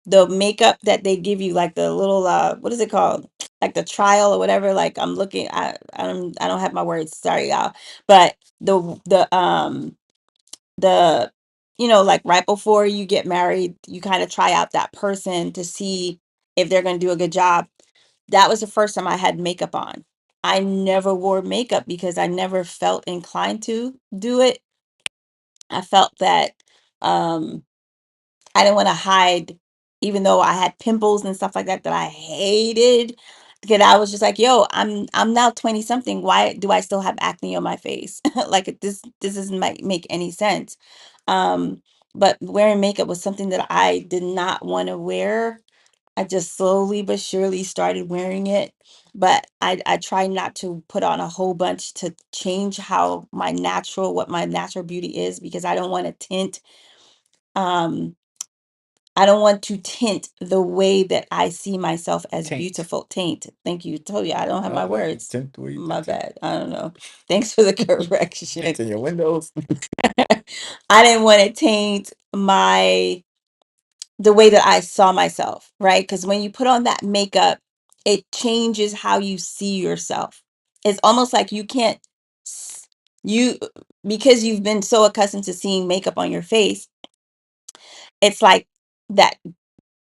The makeup that they give you, like the little what is it called? Like the trial or whatever. Like, I'm looking, I don't have my words. Sorry, y'all. But the like right before you get married, you kind of try out that person to see if they're going to do a good job. That was the first time I had makeup on. I never wore makeup because I never felt inclined to do it. I felt that um I didn't want to hide, even though I had pimples and stuff like that that I hated. Because I was just like, yo, I'm now 20 something. Why do I still have acne on my face? Like, this doesn't make any sense. Um, but wearing makeup was something that I did not want to wear. I just slowly but surely started wearing it. But I try not to put on a whole bunch to change what my natural beauty is, because um I don't want to tint the way that I see myself as Taint. beautiful. Taint. Thank you. Told you I don't have my words. Tint the way you My think it. bad. I don't know. Thanks for the correction. Tint in your windows. I didn't want to taint the way that I saw myself, right? Because when you put on that makeup, it changes how you see yourself. It's almost like you can't, you, because you've been so accustomed to seeing makeup on your face, it's like that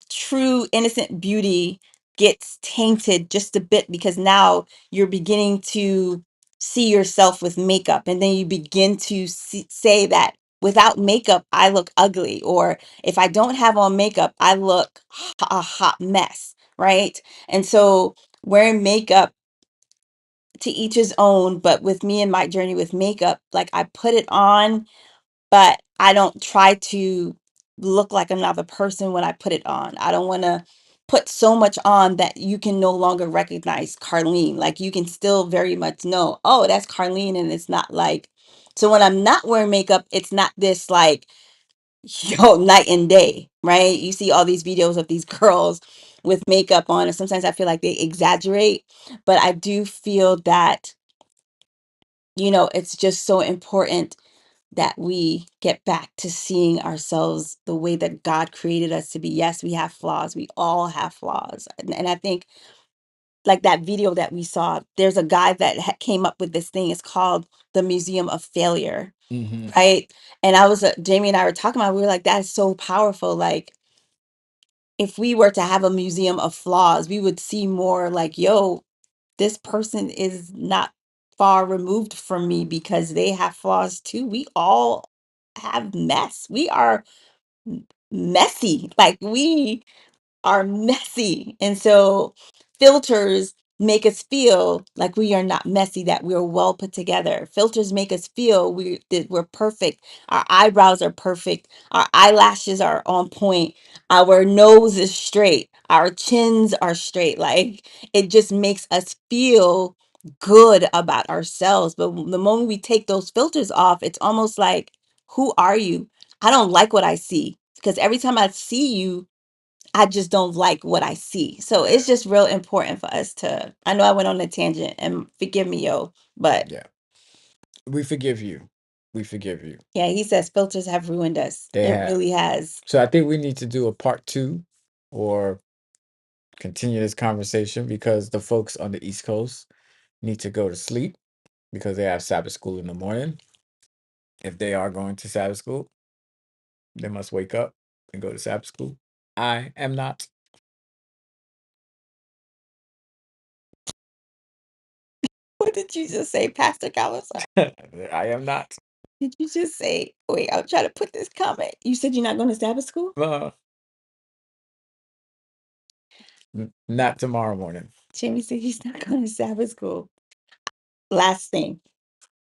true innocent beauty gets tainted just a bit, because now you're beginning to see yourself with makeup, and then you begin to say that without makeup I look ugly, or if I don't have on makeup I look a hot mess, right? And so wearing makeup, to each his own, but with me and my journey with makeup, like, I put it on, but I don't try to look like another person when I put it on. I don't want to put so much on that you can no longer recognize Carlene. Like, you can still very much know, oh, that's Carlene, and it's not like, so when I'm not wearing makeup, it's not this like, yo, night and day, right? You see all these videos of these girls with makeup on, and sometimes I feel like they exaggerate, but I do feel that, it's just so important that we get back to seeing ourselves the way that God created us to be. Yes, we have flaws. We all have flaws. And I think, like that video that we saw, there's a guy that came up with this thing. It's called the Museum of Failure, Hmm. right? And Jamie and I were talking about, we were like, that is so powerful. Like, if we were to have a museum of flaws, we would see more like, yo, this person is not far removed from me because they have flaws too. We all have mess. We are messy. Like we are messy. And so filters make us feel like we are not messy, that we're well put together. Filters make us feel that we're perfect. Our eyebrows are perfect. Our eyelashes are on point. Our nose is straight. Our chins are straight. Like it just makes us feel good about ourselves. But the moment we take those filters off, it's almost like, who are you? I don't like what I see because every time I see you, I just don't like what I see. So it's just real important for us to, I know I went on a tangent and forgive me, yo, but Yeah. We forgive you. We forgive you. yeah, he says filters have ruined us. They It have. really has. So I think we need to do a part 2 or continue this conversation because the folks on the East Coast need to go to sleep because they have Sabbath school in the morning. If they are going to Sabbath school, they must wake up and go to Sabbath school. I am not. What did you just say, Pastor Calvin? I am not. Did you just say, wait, I'm trying to put this comment. You said you're not going to Sabbath school? Not tomorrow morning. Jamie said he's not going to Sabbath school. Last thing.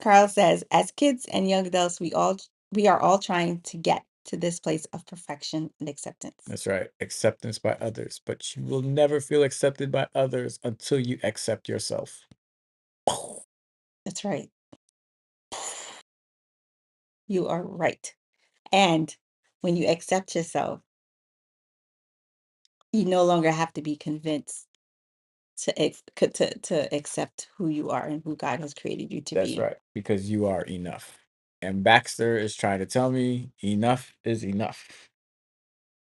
Carl says, as kids and young adults, we are all trying to get to this place of perfection and acceptance. That's right. Acceptance by others. But you will never feel accepted by others until you accept yourself. That's right. You are right. And when you accept yourself, you no longer have to be convinced to accept who you are and who God has created you to That's be. right. Because you are enough. And Baxter is trying to tell me enough is enough.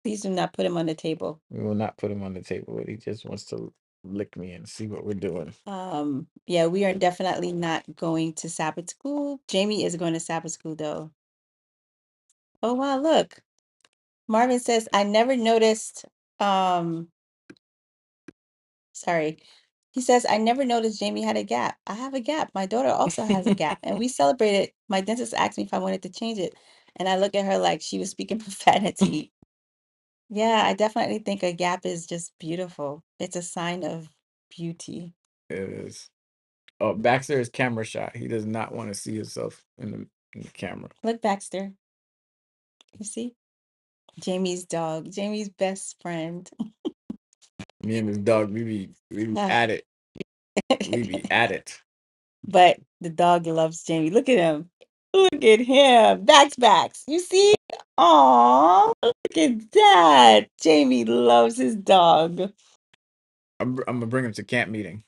Please do not put him on the table. We will not put him on the table. He just wants to lick me and see what we're doing. Yeah, we are definitely not going to Sabbath school. Jamie is going to Sabbath school though. Oh wow, look. Marvin says, I never noticed, sorry. He says, I never noticed Jamie had a gap. I have a gap. My daughter also has a gap. And we celebrated. My dentist asked me if I wanted to change it. And I look at her like she was speaking profanity. Yeah, I definitely think a gap is just beautiful. It's a sign of beauty. It is. Oh, Baxter is camera shy. He does not want to see himself in the camera. Look, Baxter. You see? Jamie's dog, Jamie's best friend. Me and his dog, we be at it. We be at it. But the dog loves Jamie. Look at him. Look at him. Backs. You see? Aw, look at that. Jamie loves his dog. I'm gonna bring him to camp meeting.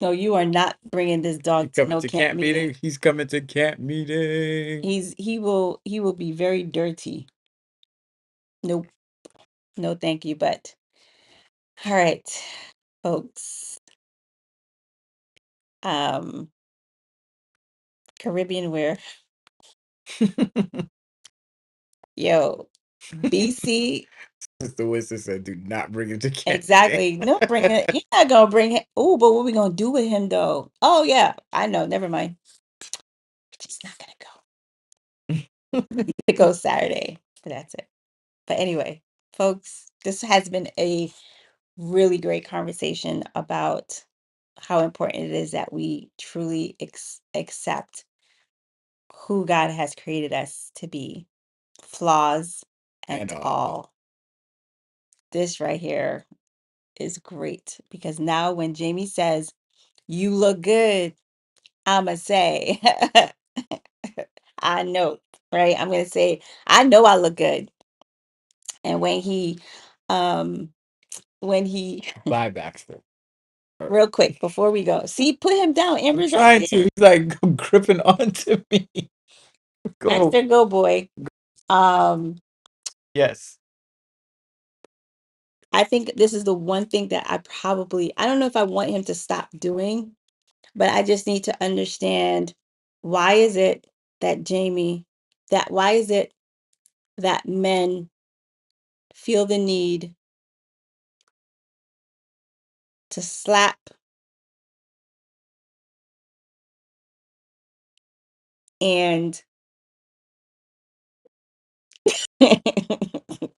No, you are not bringing this dog to Coming no to camp camp meeting. meeting. He's coming to camp meeting. He will be very dirty. Nope. No, thank you. But all right, folks. Caribbean wear. Yo, BC. Sister Winston said, "Do not bring him to camp meeting." Exactly. No, bring it. You're not gonna bring him. Oh, but what we gonna do with him though? Oh yeah, I know. Never mind. She's not gonna go. It goes Saturday, but that's it. But anyway, folks, this has been a really great conversation about how important it is that we truly accept who God has created us to be, flaws and And all. This right here is great because now when Jamie says, "You look good," I'ma say, I know, right? I'm gonna say, I know I look good. And um, when he, bye, Baxter. real quick before we go, see, put him down. I'm Amber's right trying there. to. He's like gripping onto me. Go. Baxter, go boy. Um, Yes. I think this is the one thing that I don't know if I want him to stop doing, but I just need to understand why is it that why is it that men feel the need to slap and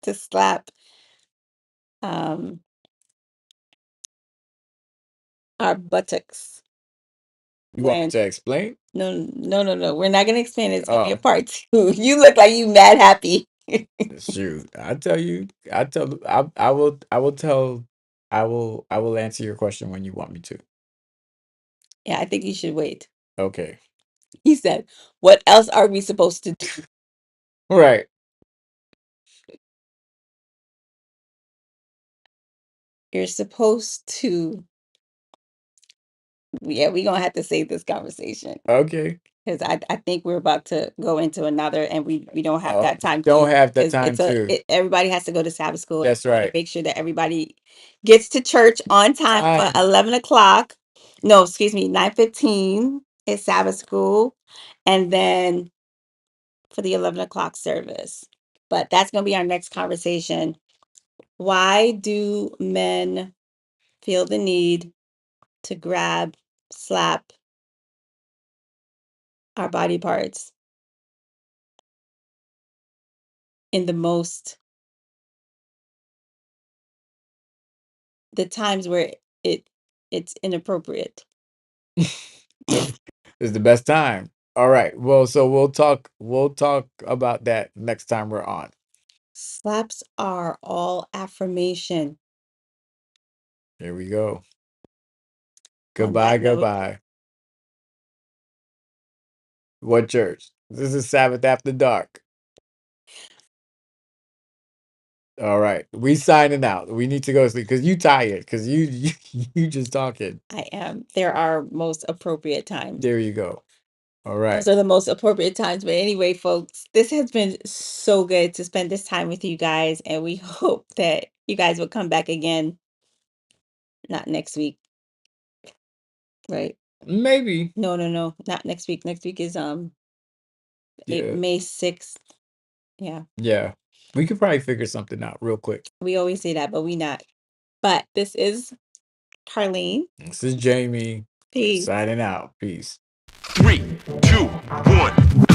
to slap um our buttocks You want me when to explain? no. We're not gonna explain it. It's gonna be a Oh, part two. You look like you mad happy. shoot. I tell you, I will tell, I will answer your question when you want me to. Yeah, I think you should wait. Okay. He said, "What else are we supposed to do?" Right. You're supposed to. Yeah, we're gonna have to save this conversation Okay. because I think we're about to go into another, and we don't have Oh, that time don't to have the because time to. everybody has to go to Sabbath school. And That's we want to right. make sure that everybody gets to church on time for Time. 11 o'clock. No, excuse me, 9:15 is Sabbath school, and then for the 11 o'clock service. But that's gonna be our next conversation. Why do men feel the need to grab, slap our body parts in the times where it it's inappropriate? It's the best time. All right. Well, so we'll talk about that next time we're on. Slaps are all affirmation. Here we go. On Goodbye, that note, goodbye. What church? This is Sabbath After Dark. All right. We signing out. We need to go to sleep because you tired because you just talking. I am. There are most appropriate times. There you go. All right. Those are the most appropriate times. But anyway, folks, this has been so good to spend this time with you guys, and we hope that you guys will come back again. Not next week, right? Maybe. No, not next week. Next week is Yeah. May 6th. Yeah, Yeah. We could probably figure something out real quick. we always say that, but we not. But this is Carlene. This is Jamie Peace. signing out. Peace. 3, 2, 1.